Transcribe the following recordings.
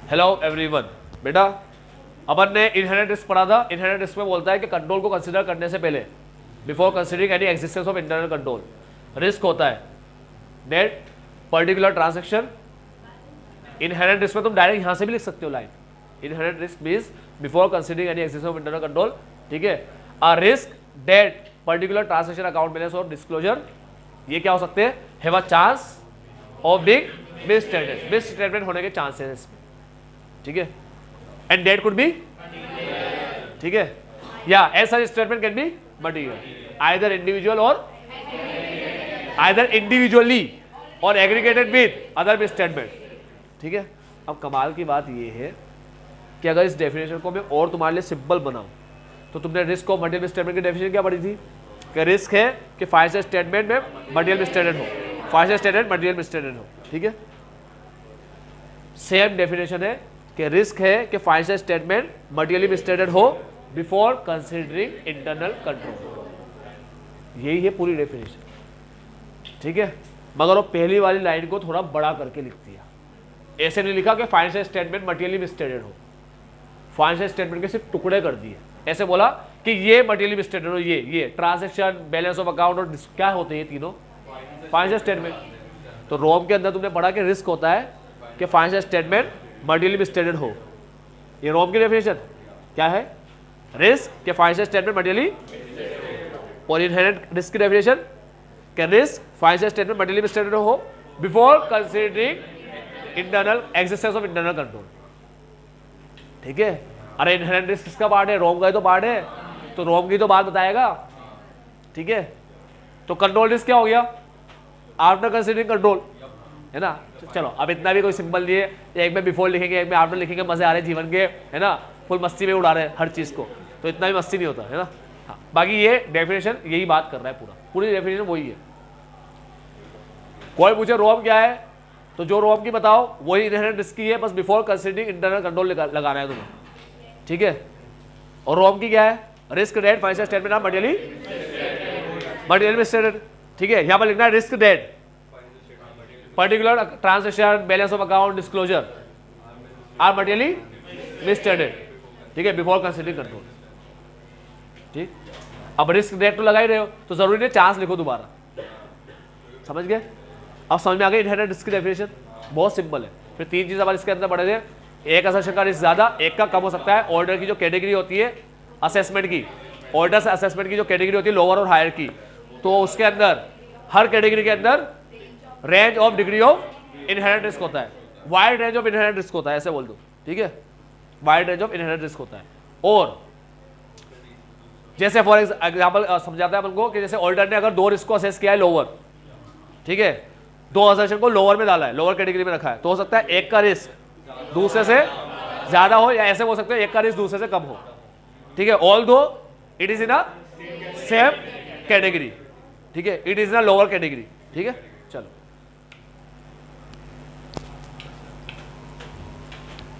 Hello everyone. बेटा अपन ने inherent risk पढ़ा था। इनहेरेंट रिस्क में बोलता है कि कंट्रोल को कंसीडर करने से पहले, before considering any existence of internal control, risk होता है that particular transaction. Inherent risk में तुम डायरेक्ट यहां से भी लिख सकते हो line. Inherent risk means before considering any existence of internal control, ठीक है। अ risk that particular transaction, account balance और डिस्क्लोजर, ये क्या हो सकते हैं? Have a chance of being misstatement, misstatement होने के चांसेस इसमें, ठीक है। एंड दैट कुड बी, ठीक है, या as such statement can be material either individual और आइदर इंडिविजुअली और एग्रीगेटेड विद अदर मिसस्टेटमेंट, ठीक है। अब कमाल की बात ये है कि अगर इस डेफिनेशन को मैं और तुम्हारे लिए सिंपल बनाऊं तो तुमने रिस्क ऑफ मटेरियल मिसस्टेटमेंट की डेफिनेशन क्या पढ़ी थी कि रिस्क है कि फाइनेंशियल स्टेटमेंट में मटेरियल मिसस्टेटमेंट हो, फाइनेंशियल स्टेटमेंट मटेरियल मिसस्टेटमेंट हो, ठीक है। सेम डेफिनेशन है कि रिस्क है कि फाइनेंशियल स्टेटमेंट मटेरियली मिसस्टेटेड हो बिफोर कंसीडरिंग इंटरनल कंट्रोल। यही है पूरी डेफिनेशन, ठीक है। मगर वो पहली वाली लाइन को थोड़ा बड़ा करके लिख दिया। ऐसे नहीं लिखा कि फाइनेंशियल स्टेटमेंट मटेरियली मिसस्टेटेड हो, फाइनेंशियल स्टेटमेंट के सिर्फ टुकड़े कर दिए। ऐसे बोला कि ये मटेरियली मिसस्टेटेड हो, ये ट्रांजैक्शन, बैलेंस ऑफ अकाउंट और क्या होते हैं तीनों? Financial statement. तो रोम के अंदर तुमने पढ़ा कि रिस्क होता है कि फाइनेंशियल स्टेटमेंट मटेरियली मिसस्टेटेड हो। ये रोम की डेफिनेशन क्या है? रिस्क के फाइनेंशियल स्टेटमेंट मटेरियली, और इनहेरेंट रिस्क की डेफिनेशन कि risk financial statement materially misstated हो before considering internal existence of internal control, ठीक है। अरे इनहेरेंट रिस्क किसका पार्ट है? रोम का ही तो पार्ट है, तो रोम की तो बात बताएगा, ठीक है। तो कंट्रोल रिस्क क्या हो गया? आफ्टर कंसीडरिंग कंट्रोल, है ना। चलो अब इतना भी कोई सिंपल नहीं है, एक में बिफोर लिखेंगे एक में आफ्टर लिखेंगे, मजे आ रहे हैं जीवन के, है ना, फुल मस्ती में उड़ा रहे हैं हर चीज को, तो इतना भी मस्ती नहीं होता, है ना। हाँ, बाकी ये डेफिनेशन यही बात कर रहा है, पूरी डेफिनेशन वही है। कोई पूछे रोम क्या है तो जो रोम की बताओ वही इनहेरेंट रिस्क की है, बस बिफोर कंसीडरिंग इंटरनल कंट्रोल लगाना है तुम्हें, ठीक है। और रोम की क्या है? Risk that financial statement of material misstated, ठीक है। यहां पर लिखना है risk that particular transaction, balance of account, disclosure are materially misstated, ठीक है, बिफोर कंसीडरिंग कंट्रोल, ठीक। अब रिस्क डेट तो लगा ही रहे हो तो जरूरी नहीं चांस लिखो दोबारा, समझ गए? अब समझ में आ गई इनहेरेंट रिस्क की डेफिनेशन, बहुत सिंपल है। फिर तीन चीज हमारे इसके अंदर पढ़े थे, एक असेसन का रिस्क ज्यादा, एक का कम हो सकता है, ऑर्डर की जो कैटेगरी होती है असेसमेंट की, ऑर्डर से असेसमेंट की जो कैटेगरी होती है लोअर और हायर की, तो उसके अंदर हर कैटेगरी के अंदर range of degree of inherent risk होता है, wide range of inherent risk होता है, ऐसे बोल दो, ठीक है। Wide range of inherent risk होता है। और जैसे फॉर एग्जांपल समझाता है अपन को कि जैसे ऑर्डर ने अगर दो रिस्क को असेस किया है लोअर, ठीक है, दो असेसन को लोअर में डाला है, लोअर कैटेगरी में रखा है, तो हो सकता है एक का रिस्क दूसरे से ज्यादा हो, या ऐसे हो सकता है एक का रिस्क दूसरे से कम हो, ठीक है। ऑल दो it is in a same category, ठीक है, it is in a lower category, ठीक है। चलो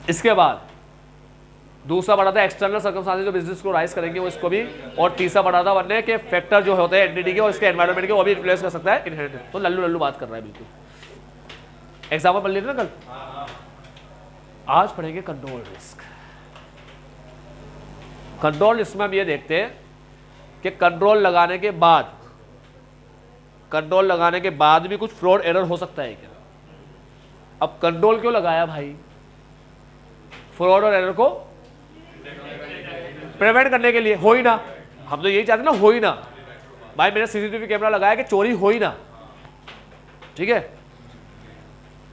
इसके बाद दूसरा पढ़ा था एक्सटर्नल सर्कमस्टेंसेस जो बिजनेस को राइज करेंगे वो, इसको भी। और तीसरा पढ़ा था वरने के फैक्टर जो होते हैं एंटिटी के और इसके एनवायरनमेंट के, वो भी इन्फ्लुएंस कर सकता है इनहेरेंट। तो लल्लू लल्लू बात कर रहा है बिल्कुल। एग्जाम्पल पढ़ लेते ना कल। आज पढ़ेंगे कंट्रोल रिस्क। कंट्रोल रिस्क में हम ये देखते हैं कि कंट्रोल लगाने के बाद भी कुछ फ्रॉड एरर हो सकता है क्या? अब कंट्रोल क्यों लगाया भाई? फ्रॉड और एरर को प्रिवेंट करने के लिए, हो ही ना, हम तो यही चाहते ना, हो ही ना भाई। मैंने सीसीटीवी कैमरा लगाया कि चोरी हो ही ना, ठीक है।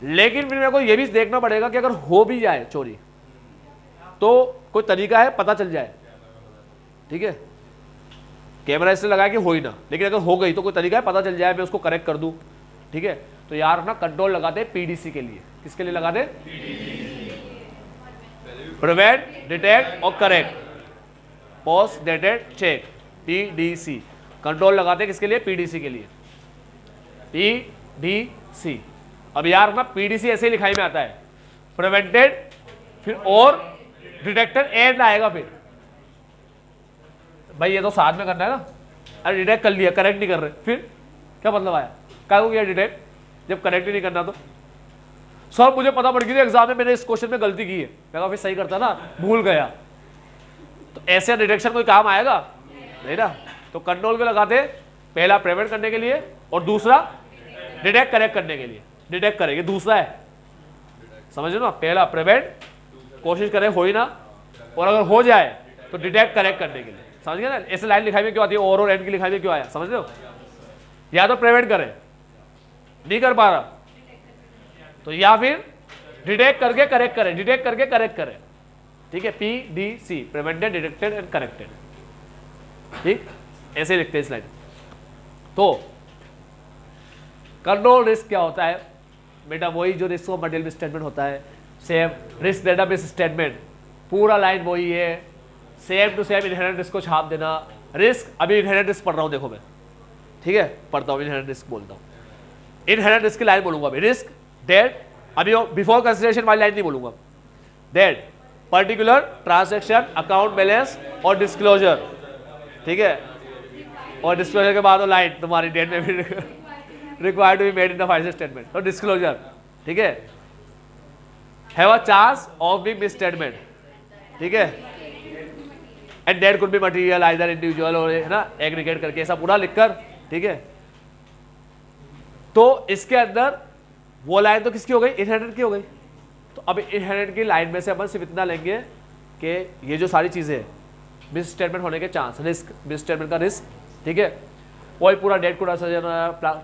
लेकिन फिर मेरे को यह भी देखना पड़ेगा कि अगर हो भी जाए चोरी तो कोई तरीका है पता चल जाए, ठीक है। कैमरा इसलिए लगाया कि हो ही ना, लेकिन अगर हो गई तो कोई तरीका है पता चल जाए, मैं उसको करेक्ट कर दूं, ठीक है। तो यार अपना कंट्रोल लगाते हैं पीडीसी के लिए। किसके लिए लगाते? प्रिवेंट, डिटेक्ट और correct, post dated cheque, PDC. Control लगाते हैं किसके लिए? पीडीसी के लिए, पीडीसी। अब यार ना पीडीसी ऐसे ही लिखाई में आता है, प्रिवेंटेड फिर और डिटेक्टेड एंड आएगा फिर। भाई ये तो साथ में करना है ना। अरे डिटेक्ट कर लिया, करेक्ट नहीं कर रहे, फिर क्या मतलब आया? क्या हो गया डिटेक्ट जब करेक्ट ही नहीं करना? तो सर मुझे पता पड़ गई थी एग्जाम में मैंने इस क्वेश्चन में गलती की है, मैं कहा फिर सही करता ना, भूल गया। तो ऐसे डिटेक्शन कोई काम आएगा नहीं ना। तो कंट्रोल के लगाते पहला प्रिवेंट करने के लिए और दूसरा डिटेक्ट करेक्ट करने के लिए। डिटेक्ट करेंगे दूसरा है, समझ लो ना, पहला प्रिवेंट कोशिश करें हो ही ना, और अगर हो जाए तो डिटेक्ट करेक्ट करने के लिए। समझ गए ना, ऐसे लाइन लिखाई में क्यों आती है, और एंड की लिखाई में क्यों आया, समझ लो। या तो प्रिवेंट करें, नहीं कर पा रहा तो या फिर डिटेक्ट करके करेक्ट करें, डिटेक्ट करके करेक्ट करें। ठीक है, PDC prevented detected and corrected. ठीक, ऐसे लिखते हैं इस लाइन। तो कंट्रोल रिस्क क्या होता है बेटा, वही जो रिस्क ऑफ मटेरियल स्टेटमेंट होता है, सेम रिस्क डेटाबेस स्टेटमेंट, पूरा लाइन वही है, same to same inherent risk को छाप देना। रिस्क, अभी इनहेरेंट रिस्क पढ़ रहा हूं, देखो मैं, ठीक है, पढ़ता हूं, इनहेरेंट रिस्क बोलता हूं। इनहेरेंट रिस्क की लाइन बोलूंगा अभी, रिस्क डेट, अभी बिफोर कंसिडरेशन वाली लाइन नहीं बोलूंगा, that particular transaction account balance और डिस्क्लोजर। ठीक है, और डिस्क्लोजर के बाद वो लाइन तुम्हारी डेट में भी required to be made in the financial statement और डिस्क्लोजर। ठीक है, have a chance of being miss statement. ठीक है, and that could be material either individual और, है ना, एग्रीगेट करके ऐसा पूरा लिखकर। ठीक है, तो इसके अंदर वो लाइन तो किसकी हो गई, इनहेरेंट की हो गई। तो अब इनहेरेंट की लाइन में से अपन सिर्फ इतना लेंगे कि ये जो सारी चीजें मिस स्टेटमेंट होने के चांस, रिस्क, मिस स्टेटमेंट का रिस्क। ठीक है, वही पूरा डेट को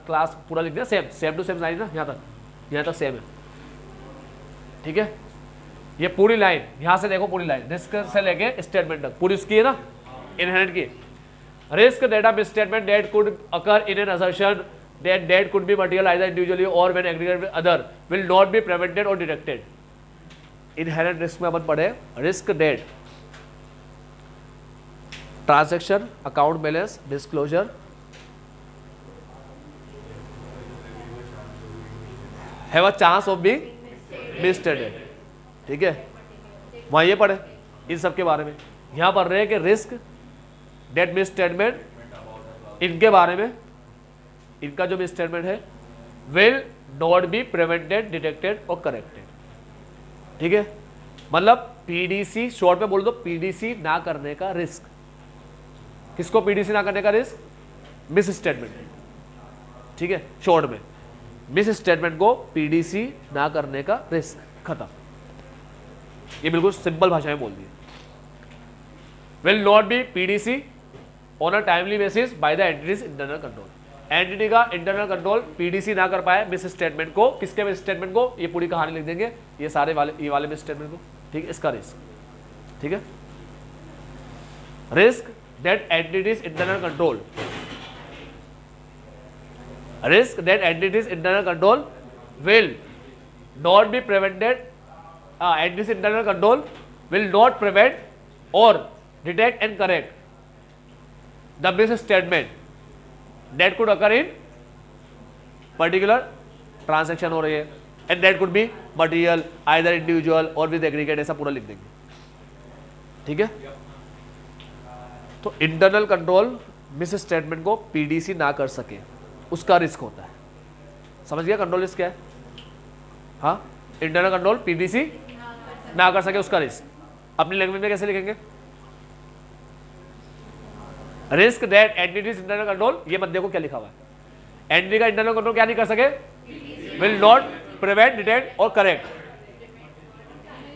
क्लास पूरा लिख दिया, सेम टू सेम लाइन ना, यहाँ तक सेम है। ठीक है, ये पूरी लाइन यहां से देखो, पूरी लाइन रिस्क से लेके स्टेटमेंट तक पूरी उसकी है ना, इनहेरेंट की। Risk data miss statement that could occur in an assertion that debt could be material either individually or when aggregated with other will not be prevented or detected. Inherent risk में अपन पढ़े risk debt, transaction, account balance, disclosure, have a chance of being misstated. ठीक है, वहाँ ये पढ़े इन सब के बारे में। यहाँ पढ़ रहे हैं कि risk, debt misstatement, इनके बारे में, इनका जो मिसस्टेटमेंट है will not be prevented, detected और करेक्टेड। ठीक है, मतलब पीडीसी, शॉर्ट में बोल दो, पीडीसी ना करने का रिस्क। किसको पीडीसी ना करने का रिस्क, मिस स्टेटमेंट। ठीक है, शॉर्ट में मिस स्टेटमेंट को पीडीसी ना करने का रिस्क, खत्म। ये बिल्कुल सिंपल भाषा में बोल दिया। Will not be PDC on a timely basis bye the entity's internal control. Entity का इंटरनल कंट्रोल पीडीसी ना कर पाए मिस स्टेटमेंट को, किसके मिस स्टेटमेंट को, ये पूरी कहानी लिख देंगे, ये सारे वाले, ये वाले मिस स्टेटमेंट को। ठीक है, इसका रिस्क। ठीक है, risk that entity's internal control, risk that entity's internal control will not be prevented, entity's internal control will not prevent और detect and correct the misstatement that could occur in particular transaction हो रही है, and that could be material either individual or with aggregate, ऐसा पूरा लिख देंगे। ठीक है, तो इंटरनल कंट्रोल मिस स्टेटमेंट को पीडीसी ना कर सके, उसका रिस्क होता है। समझ गया कंट्रोल रिस्क क्या है? हाँ, इंटरनल कंट्रोल पीडीसी ना कर सके, उसका रिस्क। अपनी लैंग्वेज में कैसे लिखेंगे, risk that entity's internal control, ये मत देखो क्या लिखा हुआ है, एंटिटी का इंटरनल कंट्रोल क्या नहीं कर सके, विल नॉट प्रिवेंट, डिटेक्ट और करेक्ट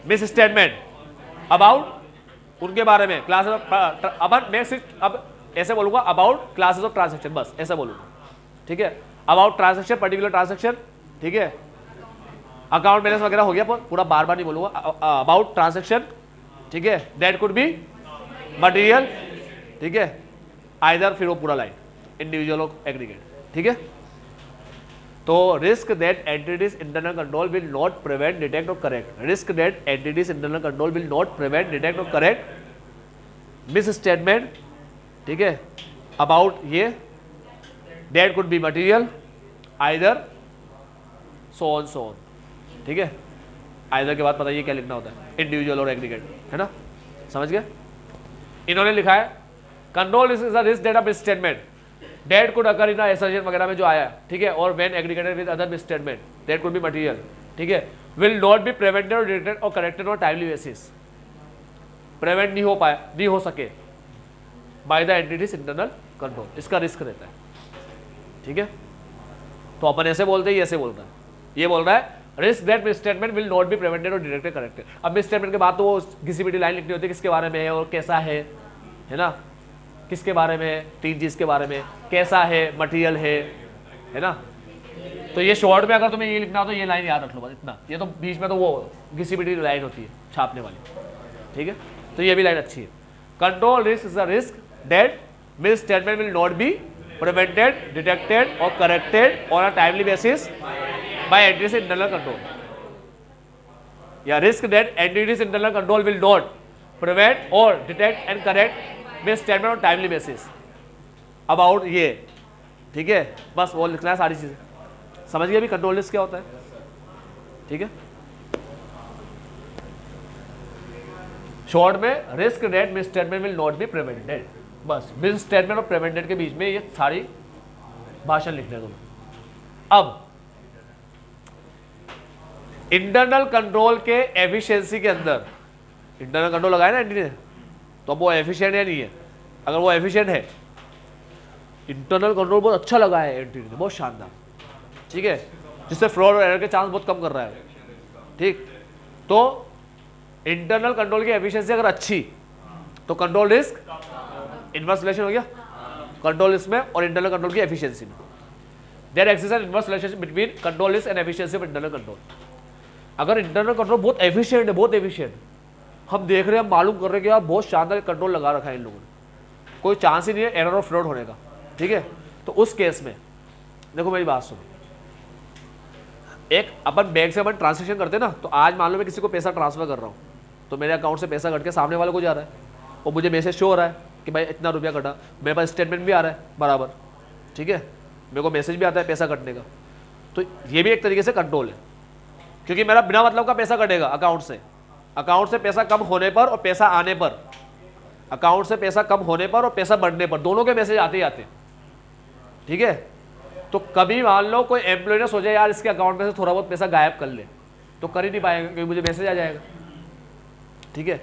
मिस स्टेटमेंट अबाउट, उनके बारे में क्लासेस ऑफ, अब मैं सिर्फ अब ऐसे बोलूंगा अबाउट क्लासेस ऑफ ट्रांजैक्शन, बस ऐसा बोलूंगा। ठीक है, अबाउट ट्रांजैक्शन, पर्टिकुलर ट्रांजैक्शन। ठीक है, अकाउंट बैलेंस वगैरह हो गया, पूरा बार बार नहीं बोलूंगा, अबाउट ट्रांजैक्शन। ठीक है, दैट कुड बी मटेरियल। ठीक है, आइदर, फिर वो पूरा लाइन इंडिविजुअल और एग्रीगेट। ठीक है, तो risk that entity's internal control will not prevent, detect और correct, risk that entity's internal control will not prevent, detect और करेक्ट मिस स्टेटमेंट। ठीक है, अबाउट ये, that could be material either, so on. ठीक है, आइदर के बाद पता ये क्या लिखना होता है, इंडिविजुअल और एग्रीगेट, है ना, समझ गए। इन्होंने लिखा है control is a risk data miss statement that could occur in assertion वगैरह में जो आया। ठीक है, और when aggregated with other miss statement that could be material. ठीक है, विल नॉट बी प्रिवेंटेड और डिटेक्टेड और corrected on timely basis, prevent नहीं हो सके by the entity's internal control, इसका रिस्क रहता है। ठीक है, तो अपन ऐसे बोलते हैं, ऐसे बोल रहा है, ये बोल रहा है risk that misstatement will not be prevented और डिटेक्टेड करेक्टेड। अब मिसस्टेटमेंट के बाद तो वो किसी भी लाइन लिखनी होती है किसके बारे में है और कैसा है ना, किसके बारे में है, 3 चीज के बारे में, कैसा है, मटेरियल है ना। तो ये शॉर्ट में अगर तुम्हें ये लिखना हो तो ये लाइन याद रख लो बस इतना, ये तो बीच में तो वो किसी भी लाइन होती है छापने वाली। ठीक है, तो ये भी लाइन अच्छी है। Control risk is a risk that misstatement will not be prevented, detected और corrected on a timely basis by entity's internal control, या risk that entity's internal control will not prevent और detect and correct misstatement on timely basis about ये। ठीक है, बस वो लिखना है सारी चीजें, समझ गए अभी कंट्रोल रिस्क क्या होता है। ठीक है, शॉर्ट में risk that misstatement will not be prevented, बस मिसस्टेटमेंट और प्रिवेंटेड के बीच में ये सारी भाषण लिखने दो। अब इंटरनल कंट्रोल के एफिशिएंसी के अंदर, इंटरनल कंट्रोल लगाया ना एंटी ने, तो अब वो एफिशिएंट है नहीं है। अगर वो एफिशिएंट है, इंटरनल कंट्रोल बहुत अच्छा लगा है एंटी ने, बहुत शानदार, ठीक है, जिससे फ्रॉड और एरर के चांस बहुत कम कर रहा है। ठीक, तो इंटरनल कंट्रोल की एफिशिएंसी अगर अच्छी तो कंट्रोल रिस्क इनवर्स रिलेशन हो गया कंट्रोल रिस्क में और इंटरनल कंट्रोल की एफिशिएंसी में। There exist an inverse relationship between control risk and efficiency of internal control. अगर इंटरनल कंट्रोल बहुत एफिशिएंट है, बहुत एफिशिएंट, हम देख रहे हैं, हम मालूम कर रहे हैं कि यार बहुत शानदार कंट्रोल लगा रखा है इन लोगों ने, कोई चांस ही नहीं है एरर और फ्रॉड होने का। ठीक है, तो उस केस में देखो मेरी बात सुनो, एक अपन बैंक से अपन ट्रांसैक्शन करते हैं ना, तो आज मान लो मैं किसी को पैसा ट्रांसफर कर रहा हूँ, तो मेरे अकाउंट से पैसा कट के सामने वाले को जा रहा है और मुझे मैसेज शो हो रहा है कि भाई इतना रुपया कटा, मेरे पास स्टेटमेंट भी आ रहा है बराबर। ठीक है, मेरे को मैसेज भी आता है पैसा कटने का, तो ये भी एक तरीके से कंट्रोल है, क्योंकि मेरा बिना मतलब का पैसा कटेगा अकाउंट से पैसा कम होने पर और पैसा आने पर, अकाउंट से पैसा कम होने पर और पैसा बढ़ने पर, दोनों के मैसेज आते ही आते। ठीक है, तो कभी मान लो कोई एम्प्लॉय ने सोचा यार इसके अकाउंट में से थोड़ा बहुत पैसा गायब कर ले, तो कर ही नहीं पाएगा क्योंकि मुझे मैसेज आ जाएगा। ठीक है,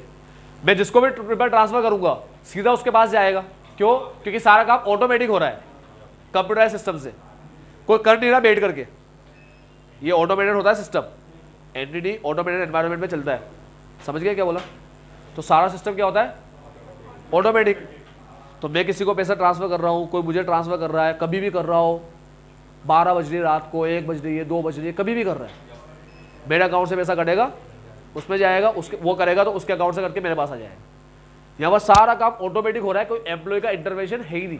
मैं जिसको भी रुपया ट्रांसफर करूंगा सीधा उसके पास जाएगा, क्यों? क्योंकि सारा काम ऑटोमेटिक हो रहा है कंप्यूटराइज सिस्टम से, कोई कर नहीं रहा बैठ करके, ये ऑटोमेटेड होता है सिस्टम, एंटिटी ऑटोमेटेड एनवायरनमेंट में चलता है। समझ गए क्या बोला? तो सारा सिस्टम क्या होता है? ऑटोमेटिक। तो मैं किसी को पैसा ट्रांसफर कर रहा हूँ, कोई मुझे ट्रांसफर कर रहा है, कभी भी कर रहा हो, 12 बज रही है रात को, 1 बज रही है, 2 बज रही है, कभी भी कर रहा है, मेरे अकाउंट से पैसा कटेगा, उसमें जाएगा, उसके वो करेगा तो उसके अकाउंट से करके मेरे पास आ जाएगा। यहाँ पर सारा काम ऑटोमेटिक हो रहा है, कोई एम्प्लॉय का इंटरवेंशन है ही नहीं,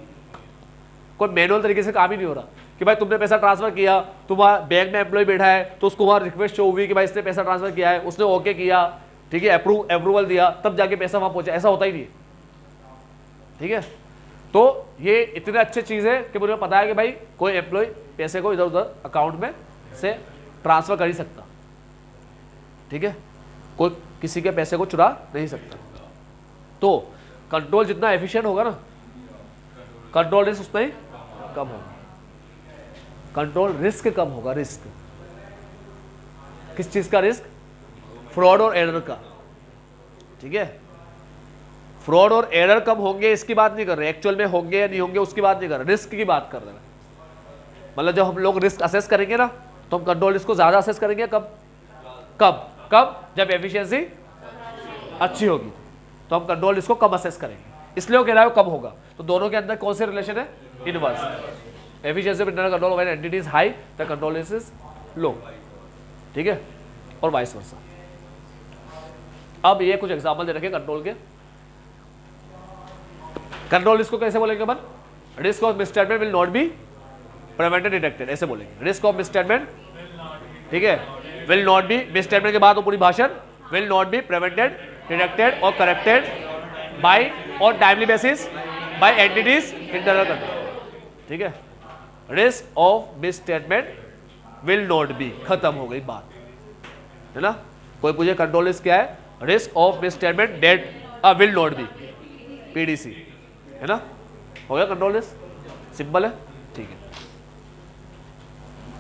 कोई मैनुअल तरीके से काम ही नहीं हो रहा कि भाई तुमने पैसा ट्रांसफर किया, तुम्हारा बैंक में एम्प्लॉय बैठा है तो उसको वहाँ रिक्वेस्ट शो हुई कि भाई इसने पैसा ट्रांसफर किया है, उसने ओके किया, ठीक है, अप्रूवल दिया, तब जाके पैसा वहाँ पहुंचा, ऐसा होता ही नहीं है। ठीक है, तो ये इतने अच्छी चीज़ है कि मुझे पता है कि भाई कोई एम्प्लॉय पैसे को इधर उधर अकाउंट में से ट्रांसफर कर ही सकता। ठीक है, कोई किसी के पैसे को चुरा नहीं सकता। तो कंट्रोल जितना एफिशिएंट होगा ना, कंट्रोल रिस्क उतना ही कम होगा, कंट्रोल रिस्क कम होगा। रिस्क किस चीज का? रिस्क फ्रॉड और एरर का। ठीक है, फ्रॉड और एरर कब होंगे इसकी बात नहीं कर रहे, एक्चुअल में होंगे या नहीं होंगे उसकी बात नहीं कर रहे, रिस्क की बात कर रहे हैं। मतलब जब हम लोग रिस्क असेस करेंगे ना, तो हम कंट्रोल रिस्क को ज्यादा असेस करेंगे। कब कब कब? जब एफिशिएंसी अच्छी होगी तो हम कंट्रोल रिस्क को कम असेस करेंगे, इसलिए वो कह रहा है कम होगा। तो दोनों के अंदर कौन से रिलेशन है? Inverse. Efficiency of internal control when entity is high the control risk is low. ठीक है, और वाइस वर्सा। अब ये कुछ एग्जांपल दे रखे कंट्रोल के। कंट्रोल रिस्क को कैसे बोलेंगे अपन? Risk of misstatement will not be prevented detected, ऐसे बोलेंगे। रिस्क ऑफ मिसस्टेटमेंट, ठीक है, विल नॉट बी, मिसस्टेटमेंट के बाद वो पूरी भाषण, will not be prevented, detected और corrected by on timely basis by entity's internal control. ठीक है, risk of misstatement will not be, खत्म हो गई बात, है ना। कोई पूछे कंट्रोल रिस्क क्या है? Risk of misstatement that will not be, PDC, है ना, हो गया कंट्रोल रिस्क, सिंपल है। ठीक है,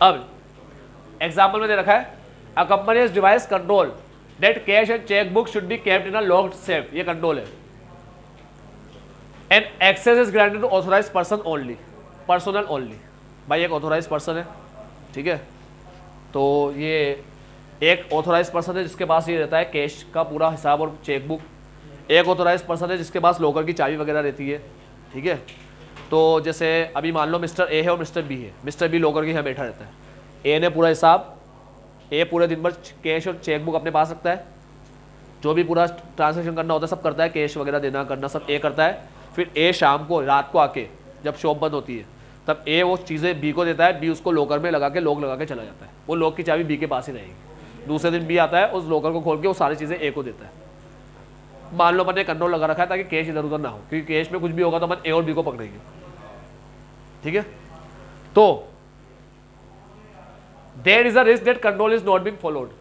अब एग्जाम्पल में दे रखा है a company devise control that cash and cheque book should be kept in a locked safe, ये कंट्रोल है। And access is granted to authorise person only, personal only, भाई एक ऑथोराइज पर्सन है, ठीक है, तो ये एक ऑथोराइज पर्सन है जिसके पास ये रहता है कैश का पूरा हिसाब और चेक बुक, एक ऑथोराइज पर्सन है जिसके पास लॉकर की चाबी वगैरह रहती है, ठीक है। तो जैसे अभी मान लो मिस्टर ए है और मिस्टर बी है, मिस्टर बी लॉकर के यहाँ बैठा रहता है, ए ने पूरा हिसाब, ए पूरे दिन भर कैश और चेक बुक अपने पास रखता है, जो भी पूरा ट्रांजैक्शन करना होता है सब करता है, कैश वगैरह देना करना सब ए करता है। फिर ए शाम को रात को आके जब शॉप बंद होती है तब ए वो चीज़ें बी को देता है, बी उसको लॉकर में लगा के लॉक लगा के चला जाता है, वो लॉक की चाबी बी के पास ही रहेगी। दूसरे दिन बी आता है उस लॉकर को खोल के वो सारी चीज़ें ए को देता है। मान लो मैंने कंट्रोल लगा रखा है ताकि कैश इधर उधर ना हो, क्योंकि कैश में कुछ भी होगा तो अपन ए और बी को पकड़ेंगे, ठीक है। तो there is a risk that control is not being followed,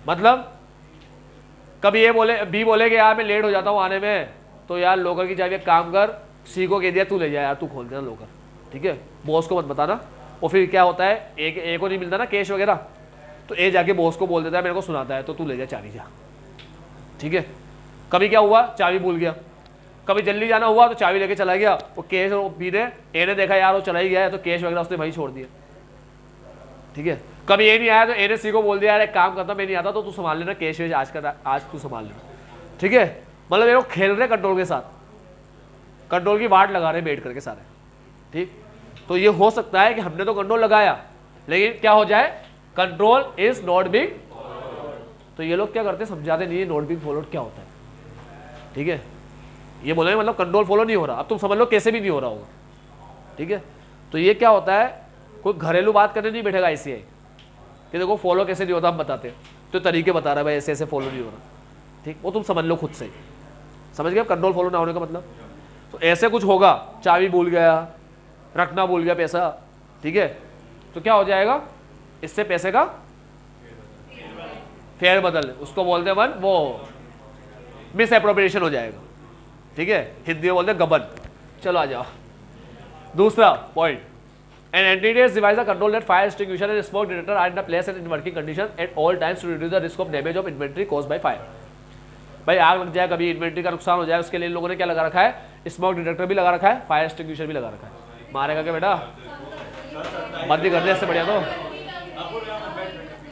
मतलब कभी ये बोले बी बोले कि यार मैं लेट हो जाता हूँ आने में, तो यार लॉकर की चाबी एक काम कर, सी को कह दिया तू ले जा यार, तू खोल देना लॉकर, ठीक है, बॉस को मत बताना। और फिर क्या होता है, ए को नहीं मिलता ना कैश वगैरह, तो ए जाके बॉस को बोल देता है, मेरे को सुनाता है, तो तू ले जा चाबी जा, ठीक है। कभी क्या हुआ, चाबी भूल गया, कभी जल्दी जाना हुआ तो चाबी लेके चला गया, वो कैश और बी ने ए ने देखा यार वो चला ही गया है, तो कैश वगैरह उसने वहीं छोड़ दिया, ठीक है। कभी ए नहीं आया तो ए ने सी को बोल दिया यार एक काम करता, मैं नहीं आता तो तू संभाल लेना कैश वेश, आज तू संभाल लेना, ठीक है। मतलब ये लोग खेल रहे कंट्रोल के साथ, कंट्रोल की वाट लगा रहे बैठ करके सारे, ठीक। तो ये हो सकता है कि हमने तो कंट्रोल लगाया लेकिन क्या हो जाए, कंट्रोल इज नॉट बीइंग, तो ये लोग क्या करते हैं समझाते नहीं है नॉट बीइंग फॉलोड क्या होता है, ठीक है। ये बोले मतलब कंट्रोल फॉलो नहीं हो रहा, अब तुम समझ लो कैसे भी नहीं हो रहा होगा, ठीक है। तो ये क्या होता है, कोई घरेलू बात करने नहीं बैठेगा ICI कि देखो फॉलो कैसे नहीं होता, हम बताते हैं तो तरीके बता रहा है भाई ऐसे ऐसे फॉलो नहीं हो रहा, ठीक, वो तुम समझ लो खुद से, समझ गए कंट्रोल फॉलो ना होने का मतलब। तो ऐसे कुछ होगा, चाबी भूल गया, रखना भूल गया पैसा, ठीक है, तो क्या हो जाएगा, इससे पैसे का फेर बदल, उसको बोलते हैं वो मिस एप्रोप्रिएशन हो जाएगा, ठीक है, हिंदी में बोलते हैं गबन। चलो आ जाओ दूसरा point, an entity is devise a control that fire extinguisher and smoke detector are in a place and in working condition at all times to reduce the risk of damage of inventory caused by fire. भाई आग लग जाए, कभी inventory का नुकसान हो जाए, उसके लिए इन लोगों ने क्या लगा रखा है, स्मोक डिटेक्टर भी लगा रखा है, फायर एक्सटिंग्विशर भी लगा रखा है। मारेगा क्या बेटा, बंद ही कर दे इससे बढ़िया तो,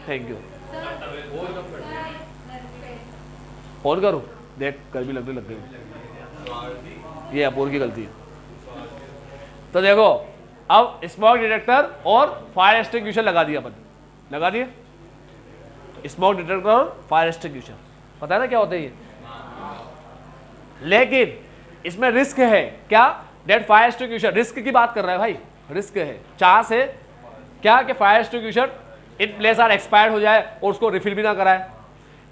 थैंक यू। फोन करूं, देख गर्मी लगने लग गई, ये अपूर की गलती है। तो देखो अब स्मोक डिटेक्टर और फायर एक्सटिंग्विशर लगा दिया अपन, लगा दिए, स्मोक डिटेक्टर और फायर एक्सटिंग्विशर, पता है ना क्या होता है ये, लेकिन इसमें रिस्क है क्या, डेट फायर एक्सटिंग्विशर, रिस्क की बात कर रहा है भाई, रिस्क है, चांस है क्या कि fire extinguisher in place are expired हो जाए और उसको रिफिल भी ना कराए।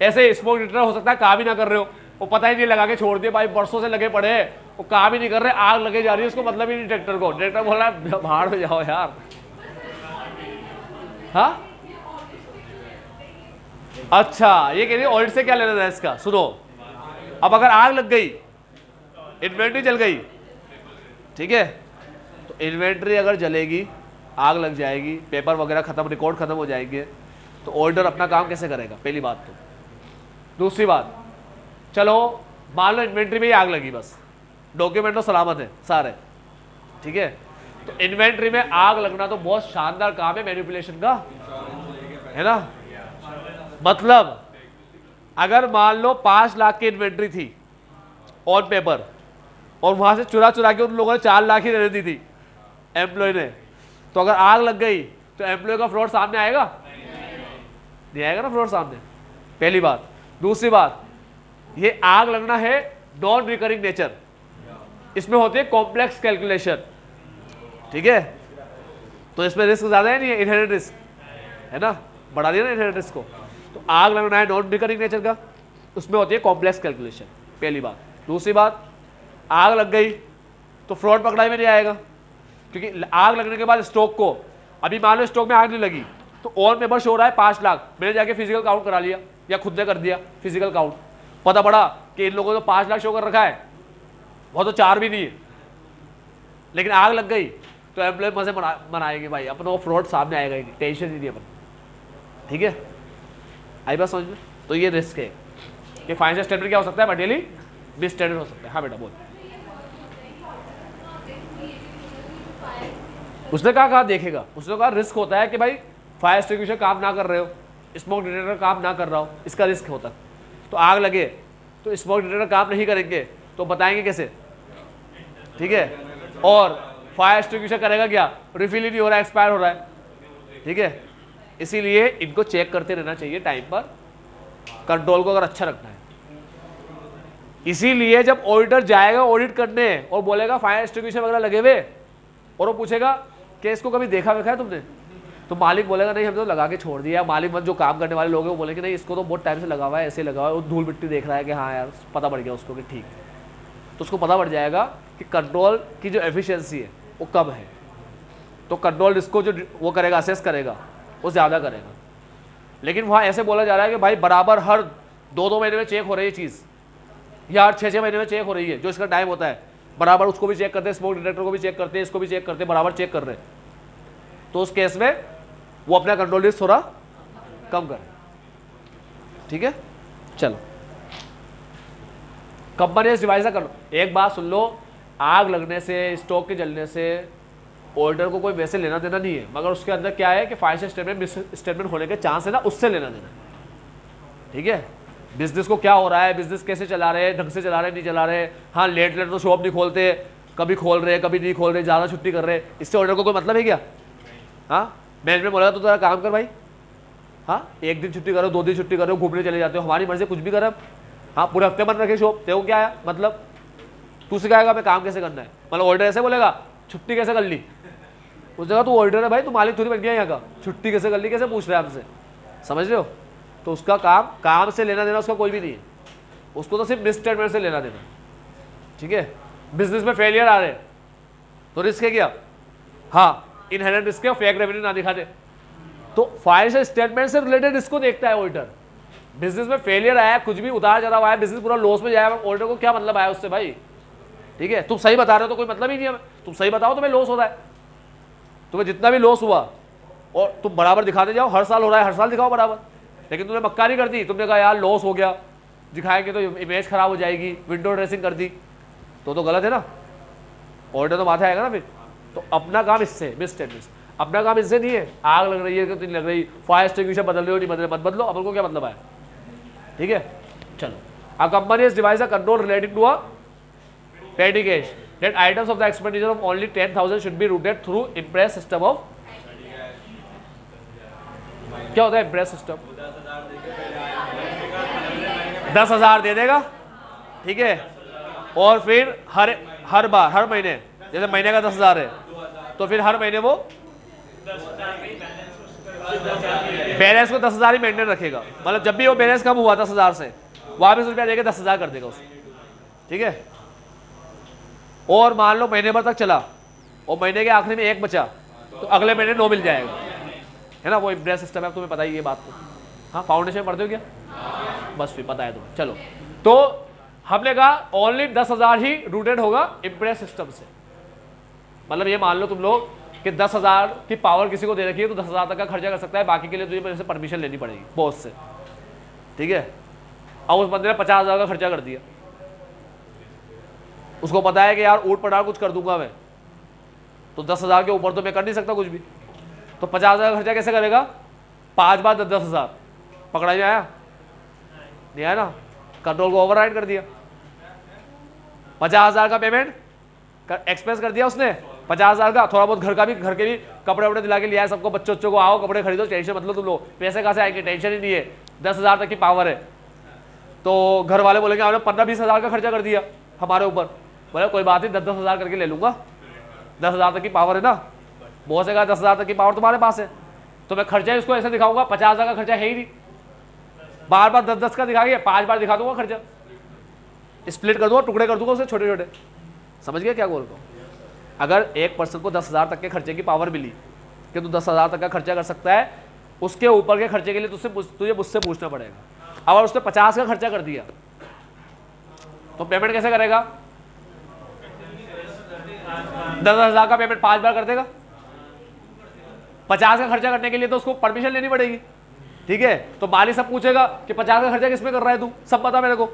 ऐसे स्मोक डिटेक्टर हो सकता है काम ही ना कर रहे हो, वो पता ही नहीं लगा के छोड़ दिए भाई, बरसों से लगे पड़े हैं, वो काम ही नहीं कर रहे, आग लगे जा रही है, उसको मतलब ही नहीं डिटेक्टर को, डिटेक्टर बोल रहा है बाहर में जाओ यार, हाँ अच्छा ये कह रही है ऑडिट से क्या लेना था इसका, सुनो अब अगर आग लग गई, इन्वेंट्री जल गई, ठीक है, तो इन्वेंट्री अगर जलेगी, आग लग जाएगी, पेपर वगैरह खत्म, रिकॉर्ड खत्म हो जाएंगे, तो ऑडिटर अपना काम कैसे करेगा, पहली बात तो। दूसरी बात, चलो मान लो इन्वेंट्री में ही आग लगी, बस डॉक्यूमेंट तो सलामत है सारे, ठीक है, तो इन्वेंट्री में आग लगना तो बहुत शानदार काम है मैनिपुलेशन का, है ना। मतलब अगर मान लो 5 लाख की इन्वेंट्री थी ऑन पेपर और वहां से चुरा चुरा के उन लोगों ने 4 लाख ही रहने दी थी एम्प्लॉय ने, तो अगर आग लग गई तो एम्प्लॉय का फ्रॉड सामने आएगा, नहीं आएगा ना फ्रॉड सामने, पहली बात। दूसरी बात, ये आग लगना है नॉन रिकरिंग नेचर, इसमें होती है कॉम्प्लेक्स कैलकुलेशन, ठीक है, तो इसमें रिस्क ज्यादा है, नहीं है, इनहेरेंट रिस्क है ना, बढ़ा दिया ना इनहेरेंट रिस्क को। तो आग लगना है नॉन रिकरिंग नेचर का, उसमें होती है कॉम्प्लेक्स कैलकुलेशन, पहली बात। दूसरी बात, आग लग गई तो फ्रॉड पकड़ाई में नहीं आएगा, क्योंकि आग लगने के बाद स्टॉक को, अभी मान लो स्टॉक में आग नहीं लगी तो ऑन पेपर शो रहा है 5 लाख, मैंने जाके फिजिकल काउंट करा लिया या खुद ने कर दिया फिजिकल काउंट, पता पड़ा कि इन लोगों ने 5 लाख शो कर रखा है, वो तो 4 भी नहीं है, लेकिन आग लग गई तो एम्प्लॉय मजे मनाएंगे भाई, अपना वो फ्रॉड सामने आएगा ही नहीं, टेंशन ही नहीं अपन, ठीक है, आई बात समझ में? तो ये रिस्क है कि फाइनेंशियल स्टेटमेंट क्या हो सकता है, मटेरियली मिसस्टेटेड हो सकता है। हाँ बेटा बोल। उसने कहा देखेगा, उसने कहा रिस्क होता है कि भाई फायर एक्सटिंग्विशर काम ना कर रहे हो, स्मोक डिटेक्टर काम ना कर रहा हो, इसका रिस्क होता है। तो आग लगे तो स्मोक डिटेक्टर काम नहीं करेंगे तो बताएंगे कैसे, ठीक है। और फायर एक्सटिंग्विशर करेगा क्या, रिफिल ही नहीं हो रहा है, एक्सपायर हो रहा है, ठीक है। इसीलिए इनको चेक करते रहना चाहिए टाइम पर, कंट्रोल को अगर अच्छा रखना है। इसीलिए जब ऑडिटर जाएगा ऑडिट करने और बोलेगा फायर एक्सटिंग्विशर वगैरह लगे हुए, और वो पूछेगा कि इसको कभी देखा है तुमने, तो मालिक बोलेगा नहीं हमने तो लगा के छोड़ दिया। मालिक मत जो काम करने वाले लोग हैं वो बोलेंगे नहीं इसको तो बहुत टाइम से लगा हुआ है, ऐसे लगा हुआ है, वो धूल मिट्टी देख रहा है कि हाँ यार पता पड़ गया उसको कि ठीक, तो उसको पता पड़ जाएगा कि कंट्रोल की जो एफिशिएंसी है वो कम है। तो कंट्रोल इसको जो वो करेगा, असेस करेगा, वो ज़्यादा करेगा। लेकिन वहाँ ऐसे बोला जा रहा है कि भाई बराबर हर 2-2 महीने में चेक हो रही है चीज़, या हर 6-6 महीने में चेक हो रही है, जो इसका टाइम होता है बराबर उसको भी चेक करते हैं, स्मोक डिटेक्टर को भी चेक करते हैं, इसको भी चेक करते हैं, बराबर चेक कर रहे हैं। तो उस केस में वो अपना कंट्रोल रिस्क थोड़ा कम करे, ठीक है। चलो कंपनी डिवाइस कर लो। एक बात सुन लो, आग लगने से, स्टोव के जलने से ऑर्डर को कोई वैसे लेना देना नहीं है, मगर उसके अंदर क्या है कि फाइनेंशियल स्टेटमेंट स्टेटमेंट होने के चांस है ना, उससे लेना देना, ठीक है। बिजनेस को क्या हो रहा है, बिजनेस कैसे चला रहे हैं, ढंग से चला रहे नहीं चला रहे। हाँ लेट तो शॉप नहीं खोलते, कभी खोल रहे कभी नहीं खोल रहे, ज़्यादा छुट्टी कर रहे, इससे ऑर्डर को कोई मतलब है क्या? हाँ मैनेजमेंट बोलेगा तो तेरा काम कर भाई, हाँ 1 दिन छुट्टी करो, 2 दिन छुट्टी करो, घूमने चले जाते हो, हमारी मर्जी कुछ भी करें। हाँ पूरे हफ्ते बंद रखे शॉप, तेरे को क्या है मतलब, तू सिखाएगा मैं काम कैसे करना है? मतलब ऑर्डर ऐसे बोलेगा छुट्टी कैसे कर ली, उस जगह तू ऑर्डर है भाई, तू मालिक थोड़ी बन गया यहाँ का, छुट्टी कैसे कर ली कैसे पूछ रहे हैं आपसे, समझ रहे हो? तो उसका काम से लेना देना उसका कोई भी नहीं है, उसको तो सिर्फ मिस स्टेटमेंट से लेना देना, ठीक है। बिजनेस में फेलियर आ रहे तो रिस्क है क्या? हाँ इनहेरेंट रिस्क है, फेक रेवेन्यू ना दिखाते। तो फाइनेंशियल स्टेटमेंट से रिलेटेड इसको देखता है ऑडिटर। बिजनेस में फेलियर आया, कुछ भी उतार चढ़ाव आया, बिजनेस पूरा लॉस में जाएगा, ऑडिटर को क्या मतलब आया उससे भाई, ठीक है। तुम सही बता रहे हो तो कोई मतलब ही नहीं है, तुम सही बताओ तुम्हें लॉस हो रहा है, तुम्हें जितना भी लॉस हुआ और तुम बराबर दिखाते जाओ, हर साल हो रहा है हर साल दिखाओ बराबर। लेकिन तुमने मक्कारी कर दी, तुमने कहा यार लॉस हो गया, दिखाएंगे तो इमेज खराब हो जाएगी, विंडो ड्रेसिंग कर दी, तो गलत है ना, ऑर्डर तो माथे आएगा ना फिर। तो अपना काम इससे मिस स्टेटमेंट, अपना काम इससे नहीं है आग लग रही है कि नहीं लग रही, फायर एक्सटिंग्विशर बदल रहे हो नहीं बदल, मत बदलो, अपन को क्या मतलब आया, ठीक है। चलो a company is devise a control relating to a petty cash that items of the expenditure of only 10,000 should be routed through impress system of, क्या होता है impress system? 10,000 दे देगा, ठीक है। और फिर हर बार हर महीने, जैसे महीने का 10,000 है तो फिर हर महीने वो बैलेंस को 10,000 ही मेंटेन रखेगा। मतलब जब भी वो बैलेंस कम हुआ 10,000 से, वापस रुपया देके 10,000 कर देगा उसको, ठीक है। और मान लो महीने भर तक चला और महीने के आखिरी में 1 बचा तो अगले महीने 9 मिल जाएगा, है ना। वो इम्प्रेस सिस्टम है, तुम्हें पता ही ये बात तो। हाँ फाउंडेशन में पढ़ते हो क्या? बस फिर पता है तुम्हें। चलो तो हमने कहा ओनली 10,000 ही रूटेड होगा इम्प्रेस सिस्टम से। मतलब ये मान लो तुम लोग कि 10,000 की पावर किसी को दे रखी है तो 10,000 तक का खर्चा कर सकता है, बाकी के लिए तुझे मेरे से परमिशन लेनी पड़ेगी बॉस से, ठीक है। अब उस बंदे ने 50,000 का खर्चा कर दिया, उसको पता है कि यार ऊट पटार कुछ कर दूंगा मैं, तो 10,000 के ऊपर तो मैं कर नहीं सकता कुछ भी, तो 50,000 का खर्चा कैसे करेगा? 5 बार 10,000 पकड़ा नहीं आया, नहीं आया ना, कंट्रोल को ओवरराइड कर दिया। 50,000 का पेमेंट एक्सपेंस कर दिया उसने, 50,000 का थोड़ा बहुत घर का भी, घर के भी कपड़े वपड़े दिला के लिया है सबको, बच्चों को आओ कपड़े खरीदो, टेंशन मतलब तुम लोग पैसे कहाँ से आएंगे, टेंशन ही नहीं है, 10,000 तक की पावर है। तो घर वाले बोलेंगे हमने 15-20,000 का खर्चा कर दिया हमारे ऊपर, बोले कोई बात नहीं 10,000 करके ले लूंगा, 10,000 तक की पावर है ना, बहुत से कहा 10,000 तक की पावर तुम्हारे पास है, तो मैं खर्चा इसको ऐसे दिखाऊंगा, 50,000 का खर्चा है ही नहीं, बार बार 10-10 का दिखा के 5 बार दिखा दूंगा खर्चा, स्प्लिट कर दूंगा, टुकड़े कर दूंगा उसे छोटे छोटे। समझ गया क्या बोल रहा हूँ? अगर एक पर्सन को 10,000 तक के खर्चे की पावर मिली कि तू 10,000 तक का खर्चा कर सकता है, उसके ऊपर के खर्चे के लिए तुझे मुझसे पूछना पड़ेगा। अगर उसने 50 का खर्चा कर दिया तो पेमेंट कैसे करेगा? 10,000 का पेमेंट 5 बार कर देगा। 50 का खर्चा करने के लिए तो उसको परमिशन लेनी पड़ेगी, ठीक है। तो मालिक सब पूछेगा कि 50 का खर्चा किसमें कर रहा है तू, सब बता मेरे को।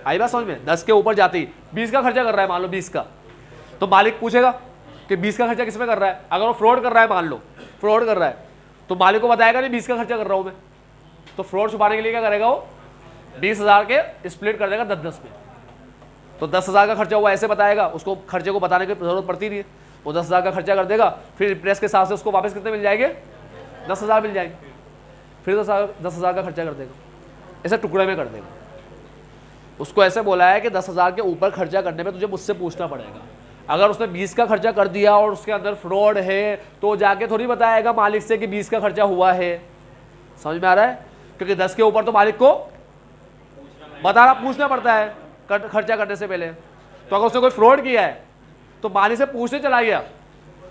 आई बात समझ में? 10 के ऊपर जाती 20 का खर्चा कर रहा है, मान लो 20 का, तो मालिक पूछेगा कि 20 का खर्चा किसमें कर रहा है। अगर वो फ्रॉड कर रहा है, मान लो फ्रॉड कर रहा है, तो मालिक को बताएगा नहीं 20 का खर्चा कर रहा हूं मैं। तो फ्रॉड छुपाने के लिए क्या करेगा वो, 20,000 के स्प्लिट कर देगा 10-10 में। तो 10,000 का खर्चा हुआ ऐसे बताएगा, उसको खर्चे को बताने की जरूरत पड़ती नहीं है। वो 10,000 का खर्चा कर देगा, फिर इंटरेस्ट के हिसाब से उसको वापस कितने मिल जाएंगे, 10,000 मिल जाएंगे। फिर 10,000 का खर्चा कर देगा, ऐसे टुकड़े में कर देगा। उसको ऐसे बोला है कि 10,000 के ऊपर खर्चा करने में तुझे मुझसे पूछना पड़ेगा। अगर उसने 20 का खर्चा कर दिया और उसके अंदर फ्रॉड है, तो जाके थोड़ी बताएगा मालिक से कि 20 का खर्चा हुआ है। समझ में आ रहा है? क्योंकि 10 के ऊपर तो मालिक को पूछना पड़ता है खर्चा करने से पहले। तो अगर उसने कोई फ्रॉड किया है तो मालिक से पूछने चला गया,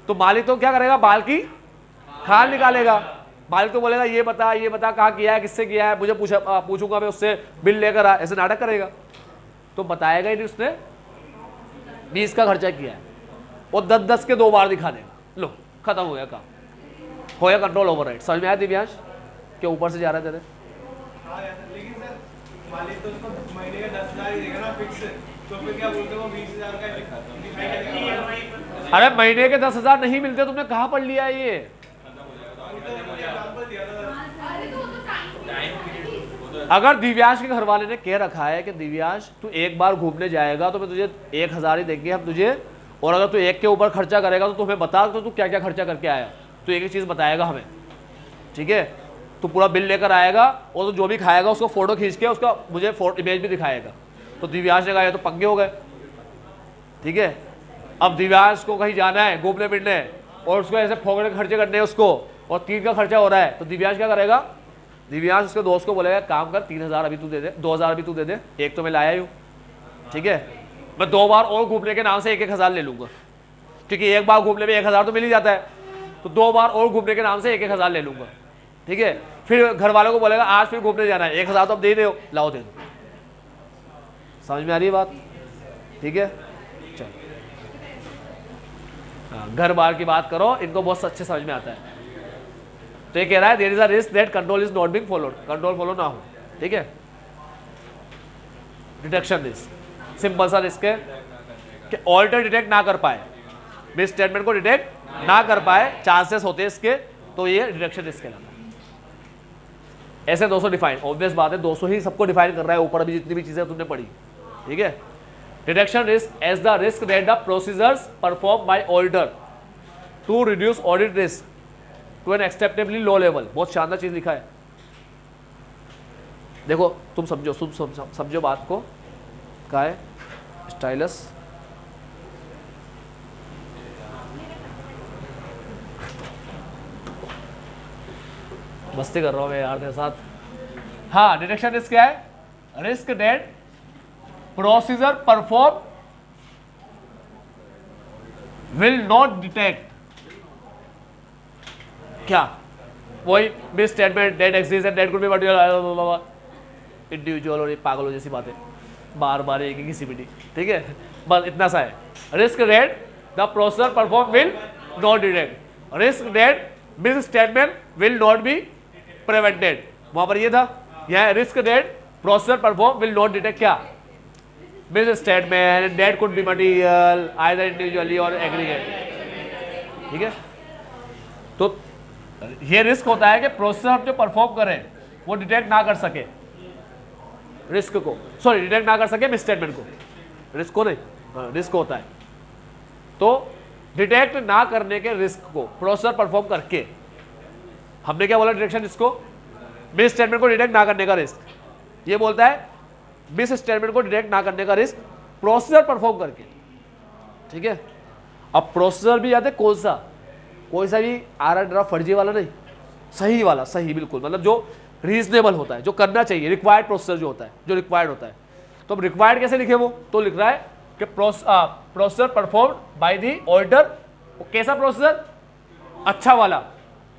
तो मालिक तो क्या करेगा, बाल की खाल निकालेगा। मालिक तो बोलेगा ये बता कहाँ किया है, किससे किया है, मुझे पूछूंगा मैं उससे, बिल लेकर आ, ऐसे नाटक करेगा। तो बताएगा ही नहीं उसने 20 का खर्चा किया है, वो 10-10 के 2 बार दिखा देगा। लो खत्म हो गया काम, हो गया कंट्रोल ओवरराइड। समझ में आया दिव्यांश? के ऊपर से जा रहे तेरे। लेकिन सर मालिक तो उसको महीने का 10,000 ही देगा ना फिक्स, तो फिर क्या बोलते हो 20,000 का अरे महीने के 10,000 नहीं मिलते, तुमने कहाँ पढ़ लिया ये? अगर दिव्यांश के घर वाले ने कह रखा है कि दिव्यांश तू एक बार घूमने जाएगा तो मैं तुझे 1,000 ही देंगे हम तुझे, और अगर तू 1 के ऊपर खर्चा करेगा तो तुम्हें बता तो तू क्या क्या खर्चा करके आया, तो एक ही चीज़ बताएगा हमें, ठीक है। तू पूरा बिल लेकर आएगा और तो जो भी खाएगा उसको फोटो खींच के उसका मुझे इमेज भी दिखाएगा। तो दिव्यांश ने कहा ये तो पंगे हो गए, ठीक है। अब दिव्यांश को कहीं जाना है घूमने फिरने और उसको ऐसे फोकड़े खर्चे करने हैं उसको, और 3 का खर्चा हो रहा है, तो दिव्यांश क्या करेगा, दिव्यांश उसके दोस्त को बोलेगा काम कर 3,000 अभी तू दे दे, 2,000 अभी तू दे दे, एक तो मैं लाया ही हूँ, ठीक है। मैं 2 बार और घूमने के नाम से 1,000 ले लूंगा, क्योंकि एक बार घूमने में 1,000 तो मिल ही जाता है, तो 2 बार और घूमने के नाम से 1,000 ले लूंगा, ठीक है। फिर घर वालों को बोलेगा आज फिर घूमने जाना है, 1,000 तो अब दे दो, लाओ दे दो। समझ में आ रही है बात? ठीक है, चलो घर बार की बात करो, इनको बहुत अच्छे समझ में आता है। तो ये कह रहा है there is a risk that control is not being followed, control follow ना हो, ठीक है। डिटेक्शन रिस्क सिंपल सा रिस्क है कि ऑल्टर डिटेक्ट ना कर पाए, मिस स्टेटमेंट को डिटेक्ट ना कर पाए, चांसेस होते हैं इसके, तो ये डिटेक्शन रिस्क कहलाता है। ऐसे 200 डिफाइन, ऑब्वियस बात है 200 ही सबको डिफाइन कर रहा है, ऊपर भी जितनी भी चीजें तुमने पढ़ी, ठीक है। Detection risk as the risk that the procedures perform by auditor to reduce audit risk to an acceptably low level. बहुत शानदार चीज लिखा है, देखो तुम समझो बात को। क्या है स्टाइलस, मस्ती कर रहा हूं मैं यार तेरे साथ। हाँ, डिटेक्शन रिस्क क्या है, risk that procedure perform will not detect, क्या वही miss statement that exist and that could be material individual, और ये पागलों जैसी बातें बार बार एक ही किसी भी नहीं, ठीक है। बस इतना सा है, risk that the procedure perform will not detect, risk that misstatement will not be prevented. वहां पर ये था, यह risk that procedure perform will not detect क्या, miss statement that could be material either individually और aggregate, ठीक है। तो ये रिस्क होता है कि प्रोसेसर हम जो परफॉर्म करें वो डिटेक्ट ना कर सके रिस्क को, सॉरी डिटेक्ट ना कर सके मिस स्टेटमेंट को, रिस्क को नहीं, रिस्क होता है। तो डिटेक्ट ना करने के रिस्क को प्रोसेसर परफॉर्म करके, हमने क्या बोला डिटेक्शन रिस्क को, मिस स्टेटमेंट को डिटेक्ट ना करने का रिस्क, ये बोलता है मिस स्टेटमेंट को डिटेक्ट ना करने का रिस्क प्रोसेसर परफॉर्म करके, ठीक है। अब प्रोसेसर भी याद है कौन सा, कोई सा भी आरा ड्रा फर्जी वाला नहीं, सही वाला, सही बिल्कुल, मतलब जो रीजनेबल होता है, जो करना चाहिए, रिक्वायर्ड प्रोसेसर जो होता है, जो रिक्वायर्ड होता है। तो अब रिक्वायर्ड कैसे लिखे वो, तो लिख रहा है कि processor perform by the auditor, कैसा प्रोसेसर, अच्छा वाला,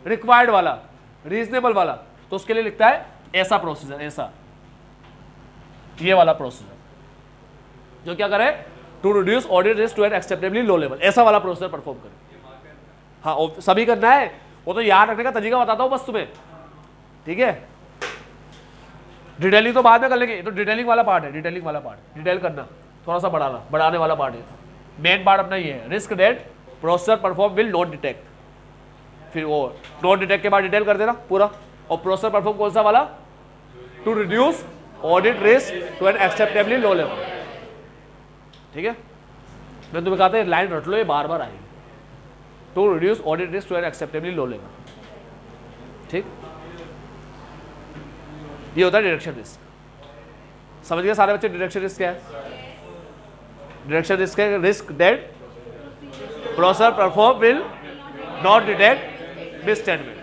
रिक्वायर्ड वाला, रीजनेबल वाला, तो उसके लिए लिखता है ऐसा प्रोसेसर, ऐसा ये वाला प्रोसेसर जो क्या करे, to reduce audit risk to an acceptably low level, ऐसा वाला प्रोसेसर परफॉर्म करे। हाँ सभी करना है, वो तो याद रखने का तरीका बताता हूँ बस तुम्हें, ठीक है, डिटेलिंग तो बाद में कर लेंगे, तो डिटेलिंग वाला पार्ट है, डिटेलिंग वाला पार्ट, डिटेल करना, थोड़ा सा बढ़ाने वाला पार्ट है। मेन पार्ट अपना ये है, risk that processor perform will not detect, फिर वो नॉट डिटेक्ट के बाद डिटेल कर देना पूरा। और प्रोसेसर परफॉर्म कौन सा वाला, to reduce audit risk to an acceptably low level, ठीक है। मैं तुम्हें कहा था लाइन रट लो, ये बार बार आएगी, to reduce audit risk to an acceptably low level, ठीक। ये होता है डिडक्शन रिस्क। समझ गए सारे बच्चे डिडक्शन रिस्क क्या है? डिडक्शन रिस्क है risk that processor perform will not detect misstatement,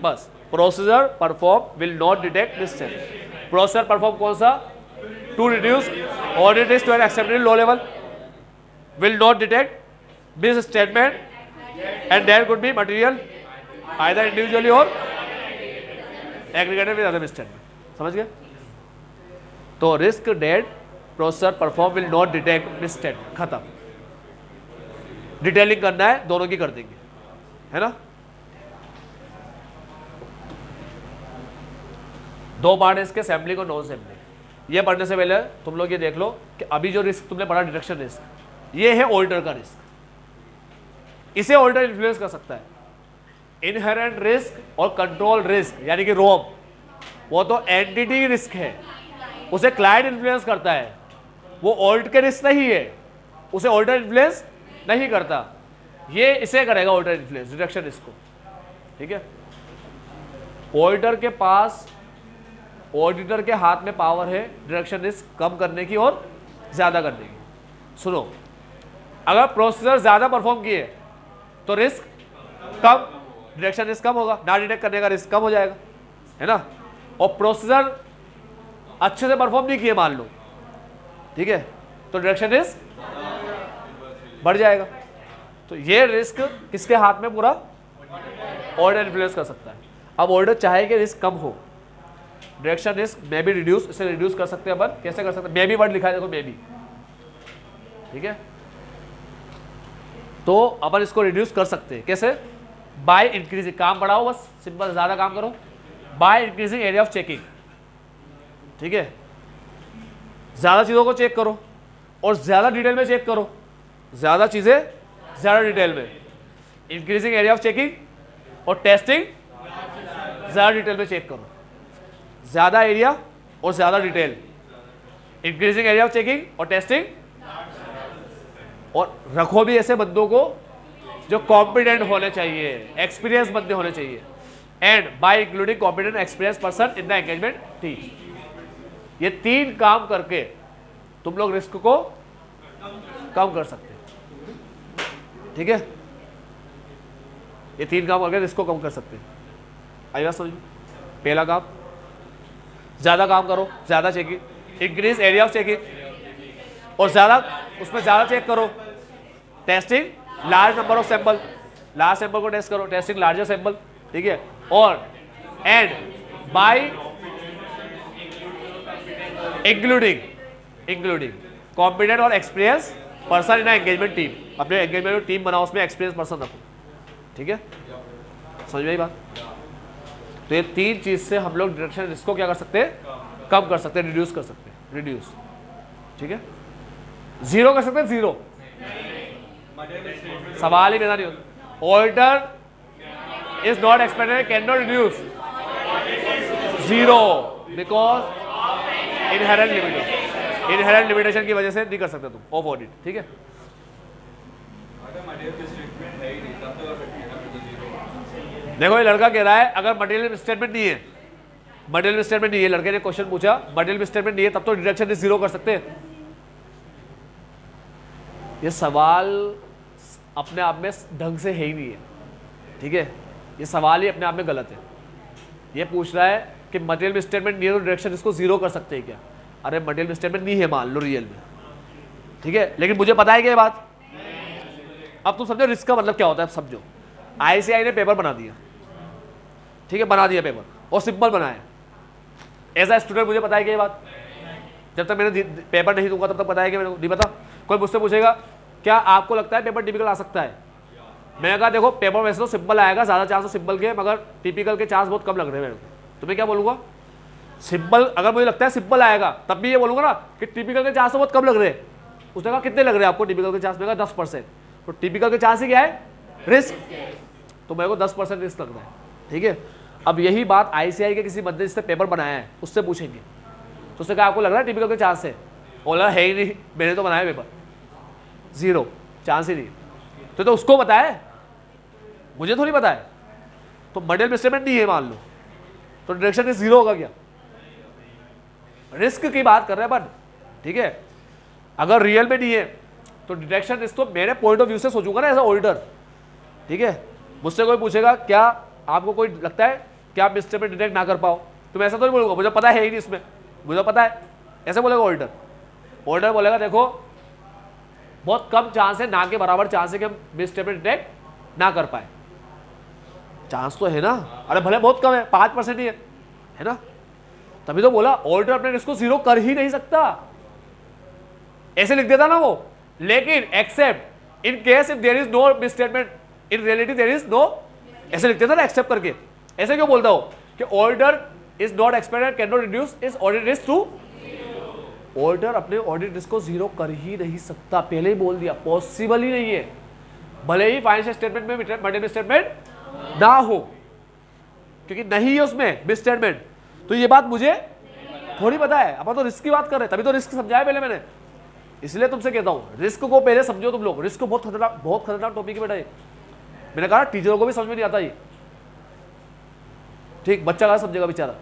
बस processor perform will not detect misstatement. Processor perform कौन सा, to reduce audit risk to an acceptable low level, will not detect misstatement and there could be material either individually और aggregated with other misstatement. समझ गए? तो risk that processor perform will not detect misstatement, खत्म। Detailing करना है दोनों की कर देंगे, है ना। दो पार्ट है इसके, सैम्पलिंग और नॉन सैम्पलिंग। ये पढ़ने से पहले तुम लोग ये देख लो कि अभी जो रिस्क तुमने पढ़ा डिडक्शन रिस्क, ये है ऑडिटर का रिस्क। इसे ऑडिटर इन्फ्लुएंस कर सकता है। इनहेरेंट रिस्क और कंट्रोल रिस्क यानी कि रोम, वो तो एंटिटी रिस्क है, उसे क्लाइंट इन्फ्लुएंस करता है, वो ऑडिट के रिस्क नहीं है, उसे ऑडिटर इन्फ्लुएंस नहीं करता। ये इसे करेगा ऑडिटर इन्फ्लुएंस, डिडक्शन रिस्क को, ठीक है। ऑडिटर के पास, ऑडिटर के हाथ में पावर है डिडक्शन रिस्क कम करने की और ज्यादा करने की। सुनो, अगर प्रोसेसर ज्यादा परफॉर्म किए तो रिस्क कम, डिडक्शन रिस्क कम होगा, ना डिटेक्ट करने का रिस्क कम हो जाएगा, है ना। और प्रोसेसर अच्छे से परफॉर्म नहीं किए मान लो, ठीक है, तो डिडक्शन रिस्क बढ़ जाएगा। तो ये रिस्क किसके हाथ में, पूरा ऑडिटर इन्फ्लुएंस कर सकता है। अब ऑडिटर चाहे कि रिस्क कम हो, deduction risk may be reduce, इसे रिड्यूस कर सकते हैं अपन। कैसे कर सकते हैं? मे बी वर्ड लिखा है, देखो मे बी, ठीक है। तो अपन इसको रिड्यूस कर सकते हैं कैसे? बाय इंक्रीजिंग, काम बढ़ाओ बस, सिंपल, ज्यादा काम करो, by increasing area of checking, ठीक है। ज्यादा चीजों को चेक करो और ज्यादा डिटेल में चेक करो, ज्यादा चीजें ज्यादा डिटेल में, इंक्रीजिंग एरिया ऑफ चेकिंग और टेस्टिंग, ज्यादा डिटेल में चेक करो, ज्यादा एरिया और ज्यादा detail, increasing area of checking और टेस्टिंग। और रखो भी ऐसे बंदों को जो कॉम्पिटेंट होने चाहिए, एक्सपीरियंस बंदे होने चाहिए, and bye including competent experience person in the engagement team. ये तीन काम करके तुम लोग रिस्क को कम कर सकते हैं, ठीक है। ये तीन काम करके रिस्क को कम कर सकते हैं। आई बात समझ? पहला काम, ज्यादा काम करो, ज्यादा checking, increase area of checking और ज्यादा, उसमें ज्यादा चेक करो। Testing large number of sample, large sample को टेस्ट करो, टेस्टिंग लार्जर सैंपल, ठीक है। और एंड बाय इंक्लूडिंग कॉम्पिटेंट और experience person in engagement team. अपने एंगेजमेंट टीम बनाओ, उसमें एक्सपीरियंस पर्सन रखो, ठीक है। समझ में आई बात? तो ये तीन चीज से हम लोग डिडक्शन रिस्क को क्या कर सकते हैं? कम कर सकते हैं, रिड्यूस कर सकते हैं, रिड्यूस, ठीक है। जीरो कर सकते हैं, जीरो सवाल ही पैदा नहीं होता। Auditor is not expected, can not reduce, zero, because inherent limitation, inherent limitation की वजह से नहीं कर सकते तुम ऑफ ऑडिट, ठीक है। देखो ये लड़का कह रहा है अगर मटेरियल स्टेटमेंट नहीं है, मटेरियल स्टेटमेंट नहीं है, लड़के ने क्वेश्चन पूछा, मटेरियल स्टेटमेंट नहीं है तब तो डिडक्शन रिस्क जीरो कर सकते हैं। ये सवाल अपने आप में ढंग से है ही नहीं है, ठीक है। ये सवाल ही अपने आप में गलत है। ये पूछ रहा है कि मटेरियल स्टेटमेंट नहीं है तो डिडक्शन इसको जीरो कर सकते हैं क्या? अरे मटेरियल स्टेटमेंट नहीं है मान लो रियल में, ठीक है, लेकिन मुझे पता है क्या ये बात। अब तुम समझो रिस्क का मतलब क्या होता है, अब समझो। आईसीआई ने पेपर बना दिया, ठीक है, बना दिया पेपर और सिंपल बनाया। एज ए स्टूडेंट मुझे पता है कि ये बात, जब तक मैंने पेपर नहीं दूंगा तब तक पता है कि मैंने नहीं पता। कोई मुझसे पूछेगा क्या आपको लगता है पेपर टिपिकल आ सकता है? मैंने कहा देखो पेपर वैसे तो सिंपल आएगा, ज्यादा चांस तो सिंपल के, मगर टिपिकल के चांस बहुत कम लग रहे हैं मेरे को। तो मैं क्या बोलूंगा, सिंपल, अगर मुझे लगता है सिंपल आएगा तब भी ये बोलूंगा ना कि टिपिकल के चांस तो बहुत कम लग रहे हैं। उसने कहा कितने लग रहे हैं आपको टिपिकल के चांस, में 10%। तो टिपिकल के चांस ही क्या है, रिस्क, तो मेरे को 10% रिस्क लग रहा है, ठीक है। अब यही बात ICAI के किसी बंदे जिसने पेपर बनाया है उससे पूछेंगे, तो उससे कहा आपको लग रहा है टिपिकल के चांस है, बोला है ही नहीं, मैंने तो बनाया पेपर, 0 चांस ही नहीं। तो उसको पता है, मुझे थोड़ी पता है। तो मॉडल मिसस्टेटमेंट नहीं है मान लो, तो डिरेक्शन रिस्क 0 होगा क्या, रिस्क की बात कर रहे हैं अपन, ठीक है। अगर रियल में नहीं है तो डिटेक्शन रिस्क तो मेरे पॉइंट ऑफ व्यू से सोचूंगा ना एज अ ऑडिटर, ठीक है। मुझसे कोई पूछेगा क्या आपको कोई लगता है कि आप मिसस्टेटमेंट डिटेक्ट ना कर पाओ, तो मैं ऐसा तो नहीं बोलूंगा मुझे पता है ही नहीं इसमें, मुझे पता है, ऐसे बोलेगा ऑडिटर। ऑडिटर बोलेगा देखो बहुत कम चांस है, ना के बराबर चांस है कि हम मिसस्टेटमेंट डिटेक्ट ना कर पाए, चांस तो है ना, अरे भले बहुत कम है, 5% ही है ना। तभी तो बोला ऑडिटर अपने रिस्क को 0 कर ही नहीं सकता, ऐसे लिख देता ना वो। लेकिन except in case if there is no misstatement in reality there is no, ऐसे लिख देता ना एक्सेप्ट करके। ऐसे क्यों बोलता हो कि auditor is not expected can not reduce is audit risk to, auditor अपने ऑडिट रिस्क को 0 कर ही नहीं सकता, पहले ही बोल दिया, पॉसिबल ही नहीं है, भले ही फाइनेंशियल स्टेटमेंट में मल्टीपल मिसस्टेटमेंट ना हो, क्योंकि नहीं है उसमें मिसस्टेटमेंट। तो ये बात मुझे थोड़ी पता है, अपन तो रिस्क की बात कर रहे हैं, तभी तो रिस्क समझाया पहले मैंने, इसलिए तुमसे कहता हूं रिस्क को पहले समझो तुम लोग। रिस्क बहुत खतरनाक टॉपिक है बेटा ये, मैंने कहा टीचरों को भी समझ में नहीं आता ये, ठीक, बच्चा कहाँ समझेगा बेचारा,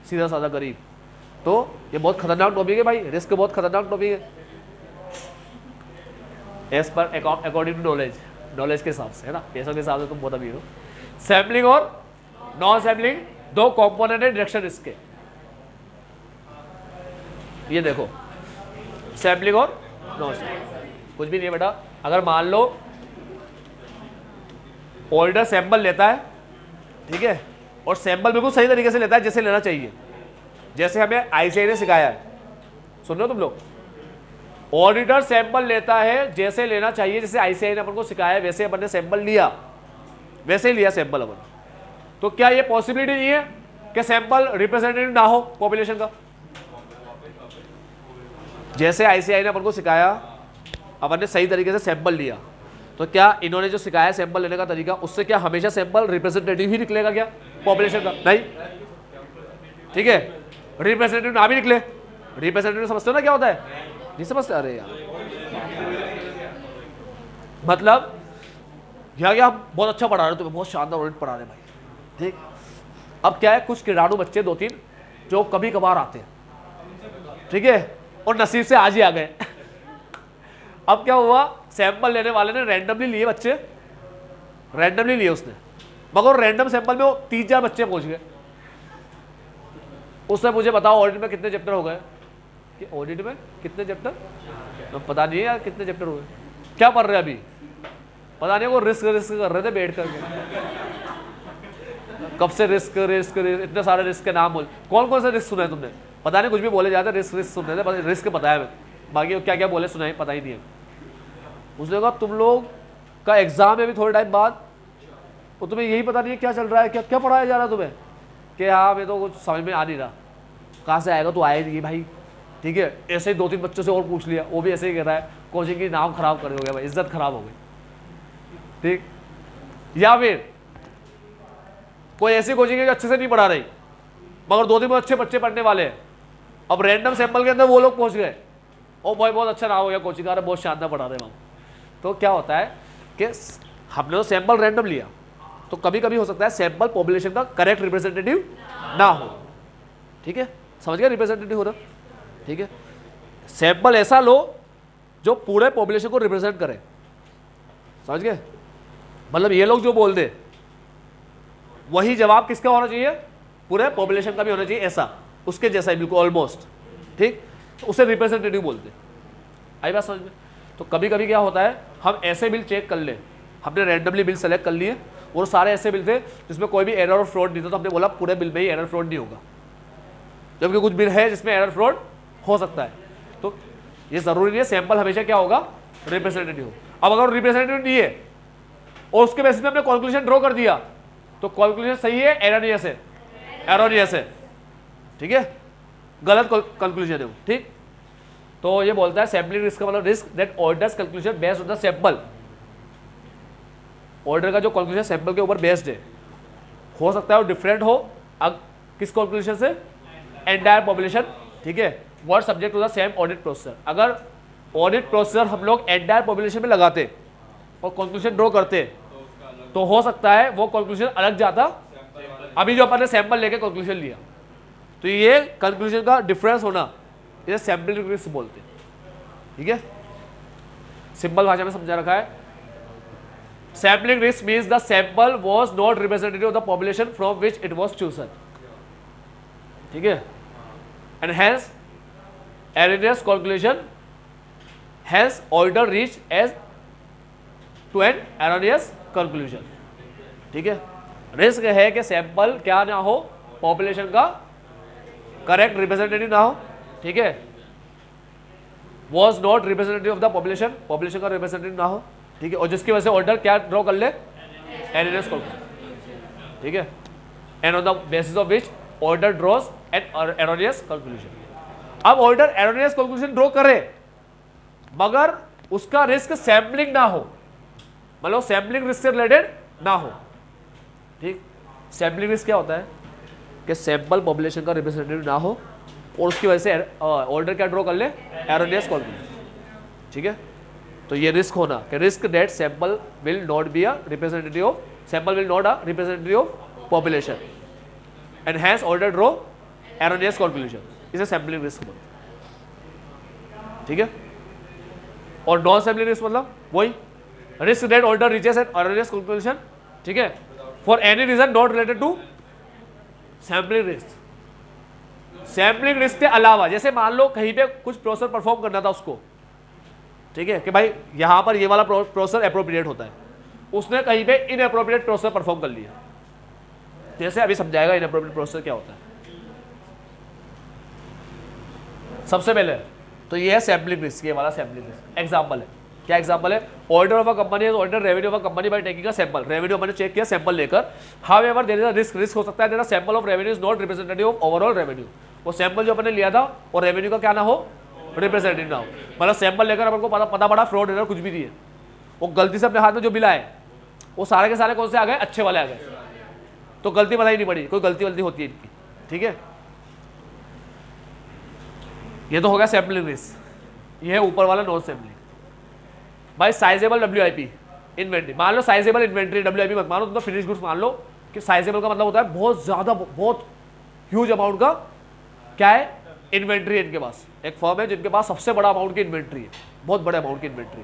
सीधा साधा गरीब। तो ये बहुत खतरनाक टॉपिक है भाई, रिस्क बहुत खतरनाक टॉपिक है as per according to knowledge के हिसाब से, है ना, पैसों के हिसाब से तुम बहुत अमीर हो। सैम्पलिंग और नॉन सैम्पलिंग दो कंपोनेंट है डिरेक्शन रिस्क के, ये देखो सैम्पलिंग और नॉन सैम्पलिंग, कुछ भी नहीं है बेटा। अगर मान लो ऑडिटर सैंपल लेता है, ठीक है, और सैंपल बिल्कुल सही तरीके से लेता है जैसे लेना चाहिए, जैसे हमें ICAI ने सिखाया है, सुन रहे हो तुम लोग, ऑडिटर सैंपल लेता है जैसे लेना चाहिए, जैसे ICAI ने अपन को सिखाया है वैसे अपन ने सैंपल लिया, वैसे ही लिया सैंपल अपन। तो क्या ये पॉसिबिलिटी नहीं है कि सैंपल रिप्रेजेंटेटिव ना हो पॉपुलेशन का, जैसे ICAI ने अपन को सिखाया अपन ने सही तरीके से सैंपल लिया, तो क्या इन्होंने जो सिखाया सैंपल लेने का तरीका, उससे क्या हमेशा सैंपल रिप्रेजेंटेटिव ही निकलेगा क्या पॉपुलेशन का, नहीं, ठीक है, रिप्रेजेंटेटिव ना भी निकले, रिप्रेजेंटेटिव समझते हो ना क्या होता है, नहीं समझते, अरे यार मतलब क्या हम बहुत अच्छा पढ़ा रहे हो, तुम्हें बहुत शानदार ऑडिट पढ़ा रहे हैं भाई, ठीक। अब क्या है, कुछ किराड़ू बच्चे 2-3 जो कभी कभार आते हैं, ठीक है, और नसीब से आज ही आ गए अब क्या हुआ, सैंपल लेने वाले ने रैंडमली लिए बच्चे, रैंडमली लिए उसने, मगर रैंडम सैंपल में वो 3-4 बच्चे पहुंच गए। उसने मुझे बताओ ऑडिट में कितने चैप्टर हो गए, कि ऑडिट में कितने चैप्टर, तो पता नहीं है यार कितने चैप्टर हुए, क्या पढ़ रहे हैं अभी पता नहीं, वो रिस्क कर रहे थे बैठ करके, कब से रिस्क इतने सारे रिस्क के नाम बोल, कौन कौन से रिस्क सुना है तुमने, पता नहीं, कुछ भी बोले जाते, रिस्क सुन रहे थे, रिस्क पता है, बाकी क्या क्या बोले सुनाई पता ही नहीं है। उसने कहा तुम लोग का एग्जाम है अभी थोड़े टाइम बाद, तो तुम्हें यही पता नहीं है क्या चल रहा है, क्या क्या पढ़ाया जा रहा है तुम्हें, कि हाँ मैं तो कुछ समझ में आ नहीं रहा, कहाँ से आएगा, तो आए नहीं भाई, ठीक है। ऐसे ही 2-3 बच्चों से और पूछ लिया, वो भी ऐसे ही कह रहा है कोचिंग की नाम खराब कर दोगे भाई, इज्जत खराब हो गई, ठीक। या फिर कोई ऐसी कोचिंग है जो अच्छे से नहीं पढ़ा रही, मगर 2-3 अच्छे बच्चे पढ़ने वाले हैं, अब रैंडम सैंपल के अंदर वो लोग पहुंच गए, ओ भाई बहुत अच्छा नाम हो गया कोचिंग का, बहुत शानदार पढ़ा रहे वहाँ। तो क्या होता है कि हमने तो सैंपल रैंडम लिया, तो कभी कभी हो सकता है सैंपल पॉपुलेशन का करेक्ट रिप्रेजेंटेटिव ना हो, ठीक है, समझ गए, रिप्रेजेंटेटिव हो रहा, ठीक है। सैंपल ऐसा लो जो पूरे पॉपुलेशन को रिप्रेजेंट करे, समझ गए, मतलब ये लोग जो बोल दे वही जवाब किसका होना चाहिए, पूरे पॉपुलेशन का भी होना चाहिए, ऐसा उसके जैसा ही बिल्कुल ऑलमोस्ट, ठीक, तो उसे रिप्रेजेंटेटिव बोलते, आई बात समझ में। तो कभी कभी क्या होता है, हम ऐसे बिल चेक कर ले, हमने रैंडमली बिल सेलेक्ट कर लिए और सारे ऐसे बिल थे जिसमें कोई भी एरर और फ्रॉड नहीं था, तो हमने बोला पूरे बिल में ही एरर फ्रॉड नहीं होगा, जबकि कुछ बिल है जिसमें एरर फ्रॉड हो सकता है। तो ये जरूरी नहीं है सैंपल हमेशा क्या होगा, रिप्रेजेंटेटिव हो। अब अगर रिप्रेजेंटेटिव नहीं है और उसके बेसिस पे हमने कैलकुलेशन ड्रॉ कर दिया, तो कैलकुलेशन सही है, एरर नहीं है, ऐसे एरोनियस है, ठीक है, गलत कंक्लूजन है वो, ठीक। तो ये बोलता है सैम्पलिंग रिस्क का मतलब risk that orders conclusion based on the sample, order का जो कंक्लूजन सैंपल के ऊपर बेस्ड है, हो सकता है वो डिफरेंट हो किस कंक्लूजन से, एंटायर पॉपुलेशन, ठीक है, word subject to the same audit procedure. अगर ऑडिट प्रोसीजर हम लोग एंटायर पॉपुलेशन में लगाते और कंक्लूजन ड्रॉ करते तो हो सकता है वो कंक्लूजन अलग जाता। अभी जो अपन ने सैंपल लेके कंक्लूजन लिया, तो ये कंक्लूजन का डिफरेंस होना इसे सैंपलिंग रिस्क बोलते हैं, ठीक है, सिंपल भाषा में समझा रखा है। Sampling risk means the sample was not representative of the population from which it was chosen, ठीक है, and hence erroneous conclusion, hence order reached as to an erroneous conclusion, ठीक है। रिस्क है कि सैंपल क्या ना हो, पॉपुलेशन का करेक्ट रिप्रेजेंटेटिव ना हो, ठीक है, was not representative of the population, population का रिप्रेजेंटेटिव ना हो, ठीक है, और जिसकी वजह से ऑर्डर क्या ड्रॉ कर ले, erroneous conclusion, ठीक है, and on the basis of which order draws an erroneous conclusion। अब ऑर्डर एरोनियस कंक्लूजन ड्रॉ करे मगर उसका रिस्क सैंपलिंग ना हो, मतलब सैंपलिंग रिस्क से रिलेटेड ना हो, ठीक। सैंपलिंग रिस्क क्या होता है कि सैंपल पॉपुलेशन का रिप्रेजेंटेटिव ना हो और उसकी वजह से ऑर्डर क्या ड्रॉ कर ले, एरोनियस कंक्लूजन, ठीक है। तो ये रिस्क होना कि risk that sample will not be a representative of, sample will not a representative of population and has order draw erroneous conclusion, इसे सैंपलिंग रिस्क बोलते हैं, ठीक है। और नॉन सैंपलिंग रिस्क मतलब वही risk that order reaches an erroneous conclusion, ठीक है, for any reason not related to sampling risk. Sampling risk के अलावा जैसे मान लो कहीं पे कुछ प्रोसेस परफॉर्म करना था उसको, ठीक है, कि भाई यहां पर ये वाला प्रोसेस एप्रोप्रिएट होता है, उसने कहीं पे इनएप्रोप्रिएट प्रोसेस परफॉर्म कर लिया, जैसे अभी समझाएगा इनएप्रोप्रिएट प्रोसेस क्या होता है। सबसे पहले तो ये है सैंपलिंग रिस्क, ये वाला सैंपलिंग रिस्क एग्जांपल है। क्या एग्जांपल है, order of a company is order revenue of a company by taking a sample, revenue मैंने चेक किया सैंपल लेकर, however there is a risk, risk हो सकता है that the sample of revenue is not representative of overall revenue, वो sample जो अपने लिया था और रेवेन्यू का क्या ना हो, रिप्रेजेंटेटिव ना हो, मतलब सैंपल लेकर अपन को पता पड़ा फ्रॉड है कुछ भी नहीं है, वो गलती से अपने हाथ में जो बिल आए वो सारे के सारे कौन से आ गए, अच्छे वाले आ गए, तो गलती पता ही नहीं पड़ी, कोई गलती होती है इनकी, ठीक है। ये तो हो गया सैंपलिंग रिस्क, ये है ऊपर वाला नॉन सैंपलिंग। भाई साइजेबल WIP इन्वेंट्री, मान लो साइजेबल इन्वेंट्री, WIP मत मानो, तुम तो फिनिश गुड्स मान लो कि साइजेबल का मतलब होता है बहुत ज्यादा, बहुत ह्यूज अमाउंट का क्या है, इन्वेंट्री है इनके पास। एक फर्म है जिनके पास सबसे बड़ा अमाउंट की इन्वेंट्री है, बहुत बड़े अमाउंट की इन्वेंट्री,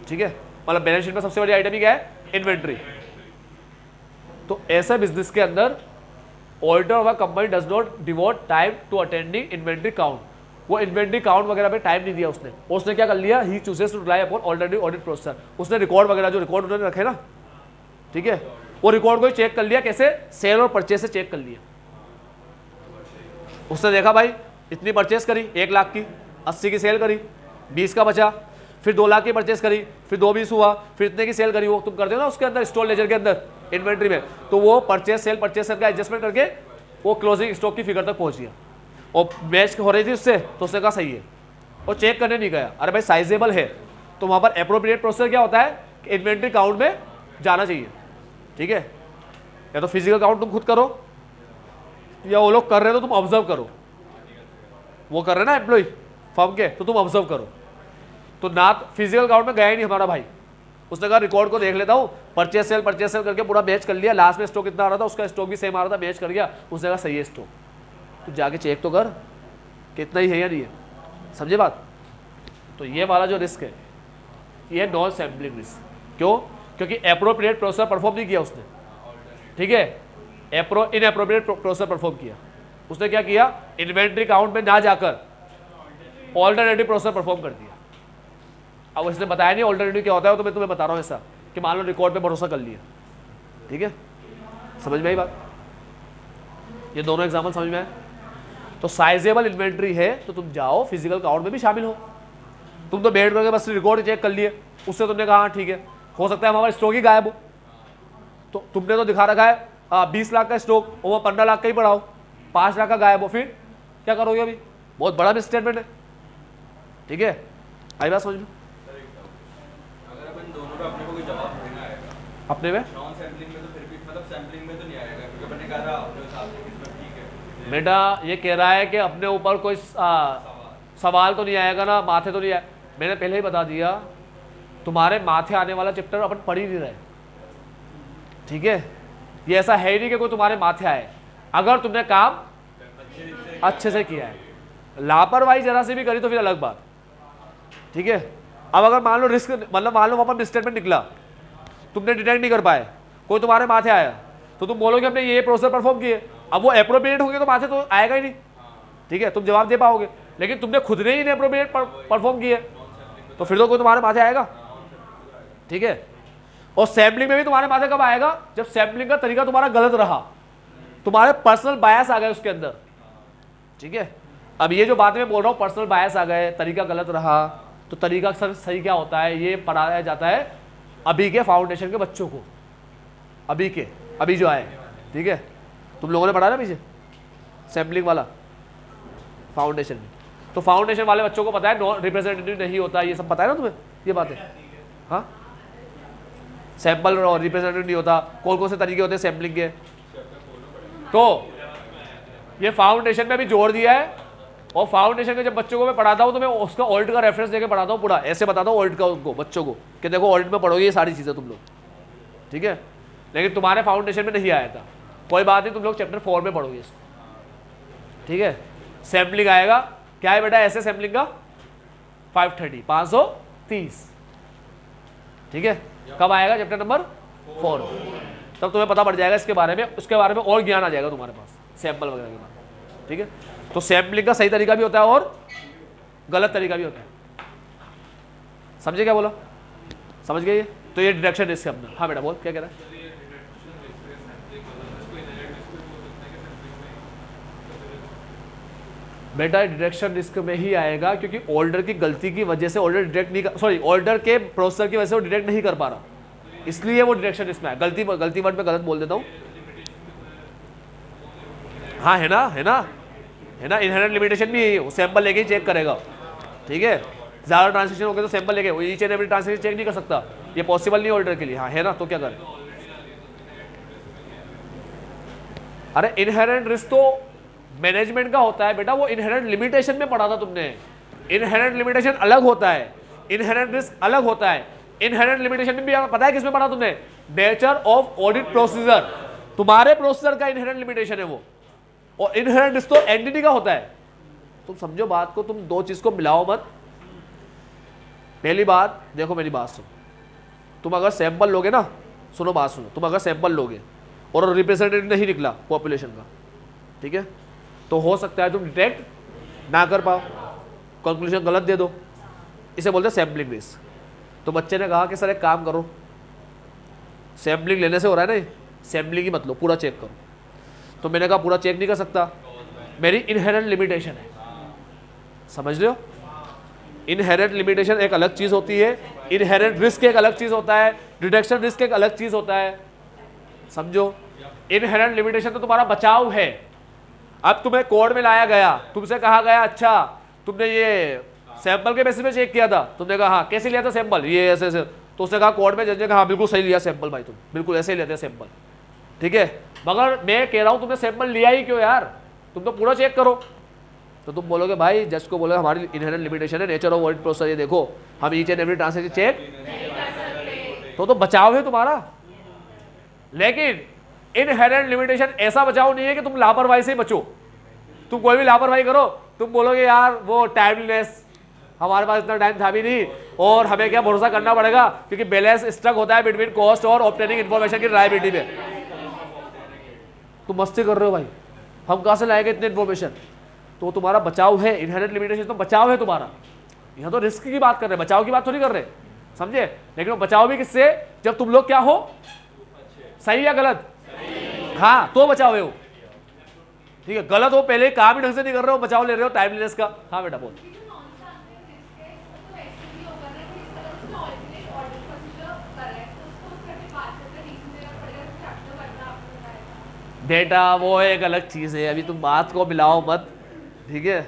ठीक है, मतलब बैलेंस शीट में सबसे बड़ी आइटम ही क्या है, इन्वेंट्री। तो ऐसे बिजनेस के अंदर auditor of a company does not devote time to attending inventory count, वो इन्वेंट्री काउंट वगैरह पे टाइम नहीं दिया उसने क्या कर लिया, he chooses to rely upon already audit process, उसने रिकॉर्ड वगैरह जो रिकॉर्ड उन्होंने रखे ना, ठीक है, वो रिकॉर्ड को ही चेक कर लिया, कैसे, सेल और परचेस से चेक कर लिया। उसने देखा भाई इतनी परचेस करी 1 लाख की, 80 की सेल करी, 20 का बचा, फिर 2 लाख की परचेस करी, फिर 220 हुआ, फिर इतने की सेल करी, वो तुम करते हो ना उसके अंदर स्टोर लेजर के अंदर इन्वेंट्री में, तो वो परचेस सेल का एडजस्टमेंट करके वो क्लोजिंग स्टॉक की फिगर तक पहुंच गया और मैच हो रही थी उससे, तो उसने कहा सही है, और चेक करने नहीं गया। अरे भाई साइजेबल है तो वहां पर एप्रोप्रिएट प्रोसेस क्या होता है कि इन्वेंट्री काउंट में जाना चाहिए, ठीक है, या तो फिजिकल काउंट तुम खुद करो या वो लोग कर रहे हो तो तुम ऑब्जर्व करो, वो कर रहे हैं ना एम्प्लॉय फर्म के, तो तुम ऑब्जर्व करो। तो ना फिजिकल काउंट में गया ही नहीं हमारा भाई, उसने कहा रिकॉर्ड को देख लेता हूँ, परचेस सेल करके पूरा मैच कर लिया, लास्ट में स्टॉक कितना आ रहा था, उसका स्टॉक भी सेम आ रहा था, मैच कर गया, उसने कहा सही है स्टॉक, तो जाके चेक तो कर कितना ही है या नहीं है, समझे बात। तो ये वाला जो रिस्क है ये नॉन सैम्पलिंग रिस्क, क्यों, क्योंकि एप्रोप्रिएट प्रोसेस परफॉर्म नहीं किया उसने, ठीक है, इनएप्रोप्रिएट प्रोसेस परफॉर्म किया उसने, क्या किया, इन्वेंट्री काउंट में ना जाकर ऑल्टरनेटिव प्रोसेस परफॉर्म कर दिया। अब इसने बताया नहीं ऑल्टरनेटिव क्या होता है, तो मैं तुम्हें बता रहा हूँ ऐसा कि मान लो रिकॉर्ड पे भरोसा कर लिया, ठीक है, समझ में आई बात, ये दोनों एग्जाम्पल समझ में आए। तो साइजेबल इन्वेंट्री है तो तुम जाओ फिजिकल काउंट में भी शामिल हो, तुम तो बैठ करके बस रिकॉर्ड चेक कर लिए, उससे तुमने कहा हाँ ठीक है, हो सकता है हमारा स्टॉक ही गायब हो, तो तुमने तो दिखा रखा है 20 लाख का स्टॉक और वो 15 लाख का ही बढ़ाओ, 5 लाख का गायब हो, फिर क्या करोगे? अभी बहुत बड़ा मिस स्टेटमेंट है। ठीक है, आई बात समझ में? अगर अपन दोनों का अपने को कोई जवाब देना आएगा अपने में नॉन सैम्पलिंग में, तो फिर भी मतलब सैम्पलिंग में तो नहीं आएगा, क्योंकि अपन ने कहा था अपने हिसाब से किस्मत ठीक है। बेटा ये कह रहा है कि अपने ऊपर कोई सवाल तो नहीं आएगा ना, माथे तो नहीं आए। मैंने पहले ही बता दिया, तुम्हारे माथे आने वाला चैप्टर अपन पढ़ ही नहीं रहे। ठीक है, ये ऐसा है ही नहीं कि कोई तुम्हारे माथे आए, अगर तुमने काम अच्छे से किया है। लापरवाही जरा से भी करी तो फिर अलग बात। ठीक है, अब अगर मान लो रिस्क, मतलब मान लो वहां पर स्टेटमेंट निकला, तुमने डिटेक्ट नहीं कर पाए, कोई तुम्हारे माथे आया, तो तुम बोलोगे हमने ये प्रोसेस परफॉर्म किए। अब वो एप्रोप्रिएट होंगे तो माथे तो आएगा ही नहीं। ठीक है, तुम जवाब दे पाओगे, लेकिन तुमने खुद ने ही इनएप्रोप्रिएट परफॉर्म किए तो फिर तो कोई तुम्हारे माथे आएगा। ठीक है, और सैम्पलिंग में भी तुम्हारे माथे कब आएगा? जब सैम्पलिंग का तरीका तुम्हारा गलत रहा, तुम्हारे पर्सनल बायस आ गए उसके अंदर। ठीक है, अब ये जो बात मैं बोल रहा हूँ, पर्सनल बायस आ गए, तरीका गलत रहा, तो तरीका सर सही क्या होता है, ये पढ़ाया जाता है अभी के फाउंडेशन के बच्चों को, अभी जो आए। ठीक है, तुम लोगों ने पढ़ा ना पीछे सैम्पलिंग वाला फाउंडेशन में, तो फाउंडेशन वाले बच्चों को पता है नॉन रिप्रेजेंटेटिव नहीं होता, ये सब पता है ना तुम्हें, ये बातें। हाँ, सैंपल और रिप्रेजेंटेटिव नहीं होता, कौन कौन से तरीके होते हैं सैम्पलिंग के। तो ये फाउंडेशन में भी जोड़ दिया है, और फाउंडेशन के जब बच्चों को मैं पढ़ाता हूँ तो मैं उसका ऑल्ट का रेफरेंस देके पढ़ाता हूँ, पूरा ऐसे बताता हूँ ऑल्ट का उनको, बच्चों को, कि देखो ऑल्ट में पढ़ोगे ये सारी चीज़ें तुम लोग। ठीक है, लेकिन तुम्हारे फाउंडेशन में नहीं आया था, कोई बात नहीं, तुम लोग चैप्टर 4 में पढ़ोगे इसको। ठीक है, सैम्पलिंग आएगा, क्या है बेटा ऐसे सैम्पलिंग का 530। ठीक है, कब आएगा? Chapter number 4। तब तुम्हें पता पड़ जाएगा इसके बारे में, उसके बारे में और ज्ञान आ जाएगा तुम्हारे पास, सैंपल वगैरह के बारे में। ठीक है, तो सैम्पलिंग का सही तरीका भी होता है और गलत तरीका भी होता है। समझे क्या बोला? समझ गए? तो ये डिडक्शन रिस्क है अपना। हाँ बेटा बोल, क्या कह रहा है? बेटा डिडक्शन रिस्क में ही आएगा, क्योंकि ऑर्डर की गलती की वजह से ऑर्डर डिटेक्ट नहीं कर, सॉरी ऑर्डर के प्रोसेसर की वजह से वो डिटेक्ट नहीं कर पा रहा, इसलिए वो डिडक्शन रिस्क में है। गलती वर्ड में गलत बोल देता हूँ। हाँ है ना इनहेरेंट लिमिटेशन भी है, वो सैंपल लेके ही चेक करेगा। ठीक है, ज़्यादा ट्रांजेक्शन हो गए तो सैंपल लेके, वो each and every transaction check नहीं कर सकता, ये पॉसिबल नहीं ऑर्डर के लिए। हाँ है ना, तो क्या करें? अरे इनहेरेंट रिस्क तो मैनेजमेंट का होता है बेटा, वो इनहेरेंट लिमिटेशन में पढ़ा था तुमने। इनहेरेंट लिमिटेशन अलग होता है, इनहेरेंट रिस्क अलग होता है। इनहेरेंट लिमिटेशन में भी पता है किसमें पढ़ा तुमने? नेचर ऑफ ऑडिट प्रोसीजर, तुम्हारे प्रोसीजर का इनहेरेंट लिमिटेशन है वो, और इनहेरेंट रिस्क तो एंटिटी का होता है। तुम समझो बात को, तुम दो चीज को मिलाओ मत। पहली बात देखो, मेरी बात सुनो, तुम अगर सैंपल लोगे ना, सुनो बात सुनो, तुम अगर सैंपल लोगे और रिप्रेजेंटेटिव नहीं निकला पॉपुलेशन का, ठीक है, तो हो सकता है तुम डिटेक्ट ना कर पाओ, कंक्लूजन गलत दे दो, इसे बोलते हैं सैम्पलिंग रिस्क। तो बच्चे ने कहा कि सर एक काम करो, सैम्पलिंग लेने से हो रहा है ना, सैम्पलिंग ही मत लो, पूरा चेक करो। तो मैंने कहा पूरा चेक नहीं कर सकता, मेरी इनहेरेंट लिमिटेशन है। समझ रहे हो? इनहेरेंट लिमिटेशन एक अलग चीज होती है, इनहेरेंट रिस्क एक अलग चीज होता है, डिटेक्शन रिस्क एक अलग चीज होता है। समझो, इनहेरेंट लिमिटेशन तो तुम्हारा बचाव है। अब तुम्हें कोर्ट में लाया गया, तुमसे कहा गया अच्छा तुमने ये सैंपल के बेसिस पे चेक किया था, तुमने कहा हाँ, कैसे लिया था सैंपल, ये ऐसे ऐसे, तो उसने कहा, कोर्ट में जज ने कहा हाँ बिल्कुल सही लिया सैंपल भाई, तुम बिल्कुल ऐसे ही लेते सैंपल, ठीक है, मगर मैं कह रहा हूं तुमने सैंपल लिया ही क्यों यार, तुम तो पूरा चेक करो। तो तुम बोलोगे भाई, जज को बोलोगे हमारी इनहेरेंट लिमिटेशन है, नेचर ऑफ ऑडिट प्रोसेस, ये देखो हम each and every transaction check, तो बचाव है तुम्हारा। लेकिन इनहेरेंट लिमिटेशन ऐसा बचाव नहीं है कि तुम लापरवाही से बचो। तुम कोई भी लापरवाही करो, तुम बोलोगे यार वो टाइमलेस, हमारे पास इतना टाइम था भी नहीं, और हमें क्या भरोसा करना पड़ेगा, क्योंकि बैलेंस स्ट्रक होता है बिटवीन कॉस्ट और ऑब्टेनिंग इन्फॉर्मेशन की रिलायबिलिटी में। तुम मस्ती कर रहे हो भाई, हम कहां से लाएंगे इतने इन्फॉर्मेशन? तो तुम्हारा बचाव है, इनहेरेंट लिमिटेशन तो बचाव है तुम्हारा। यहाँ तो रिस्क की बात कर रहे हैं, बचाव की बात थोड़ी कर रहे, समझे? लेकिन वो बचाव भी किससे? जब तुम लोग क्या हो, सही या गलत? हाँ, तो बचाव है वो, ठीक है। गलत हो, पहले काम ही ढंग से नहीं कर रहे हो, बचाव ले रहे हो टाइमलेस का। हाँ बेटा बोल। बेटा वो एक अलग चीज है, अभी तुम बात को मिलाओ मत, ठीक है।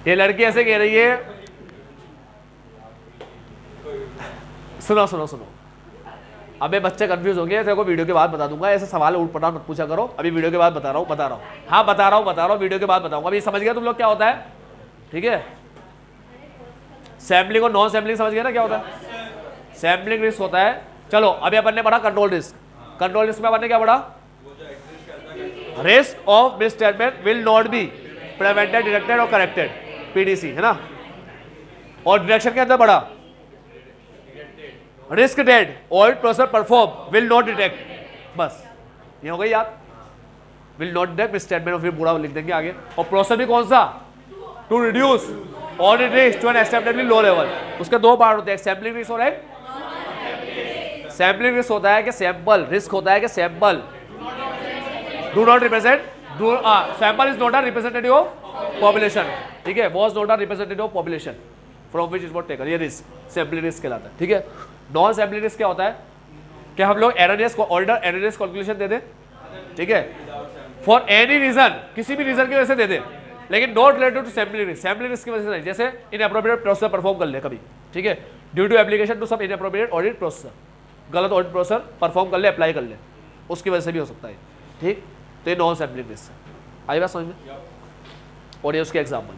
ये लड़की ऐसे कह रही है, सुनो सुनो सुनो, अबे बच्चे कंफ्यूज हो गए, तेरे को वीडियो के बाद बता दूंगा, ऐसे सवाल उठ पटांग मत पूछा करो, अभी वीडियो के बाद बता रहा हूँ, हाँ बता रहा हूँ, वीडियो के बाद बताऊंगा। अभी समझ गया तुम लोग क्या होता है, ठीक है। सैम्पलिंग और नॉन सैम्पलिंग समझ गए ना क्या होता है। सैम्पलिंग रिस्क होता है, चलो अभी अपन ने पढ़ा कंट्रोल रिस्क। कंट्रोल रिस्क में अपन ने क्या पढ़ा, risk of misstatement will not be prevented, detected और करेक्टेड, पीडीसी है ना। और डिटेक्शन के अंदर पढ़ा risk dead audit process perform will not detect, बस ये हो गई याद, विल नॉट डिटेक्ट मिसस्टेटमेंट, और फिर पूरा लिख देंगे आगे। और प्रोसेस भी कौन सा, to reduce audit risk to an established low level. उसके दो पार्ट होते हैं, सैम्पलिंग रिस्क और एक सैम्पलिंग रिस्क होता है कि सैंपल, रिस्क होता है कि sample do not represent, sample is not a representative of population, ठीक है, was not a representative of population from which is what taken, ये रिस्क सैम्पलिंग रिस्क कहलाता है, ठीक है। नॉन सैम्पलिंग रिस्क क्या होता है कि हम लोग एररनेस को ऑर्डर एररनेस कैलकुलेशन दे दें, ठीक है, फॉर एनी रीजन, किसी भी रीजन की वजह से दे दें, लेकिन not related to sampling risk, sampling risk की वजह से नहीं, जैसे इनएप्रोप्रिएट प्रोसेस परफॉर्म कर ले कभी, ठीक है, due to application to some inappropriate audit process, गलत ऑडिट प्रोसेस परफॉर्म कर ले, अप्लाई कर ले, उसकी वजह से भी हो सकता है, ठीक। तो ये नॉन सैम्पलिंग रिस्क आई बात समझ में, और ये उसके एग्जाम्पल,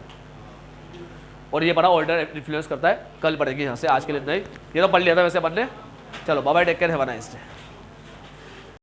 और ये बड़ा ऑर्डर इन्फ्लुएंस करता है, कल पढ़ेंगे यहाँ से, आज के लिए नहीं, ये तो पढ़ लिया था वैसे अपन ने। चलो bye bye, take care, have a nice day.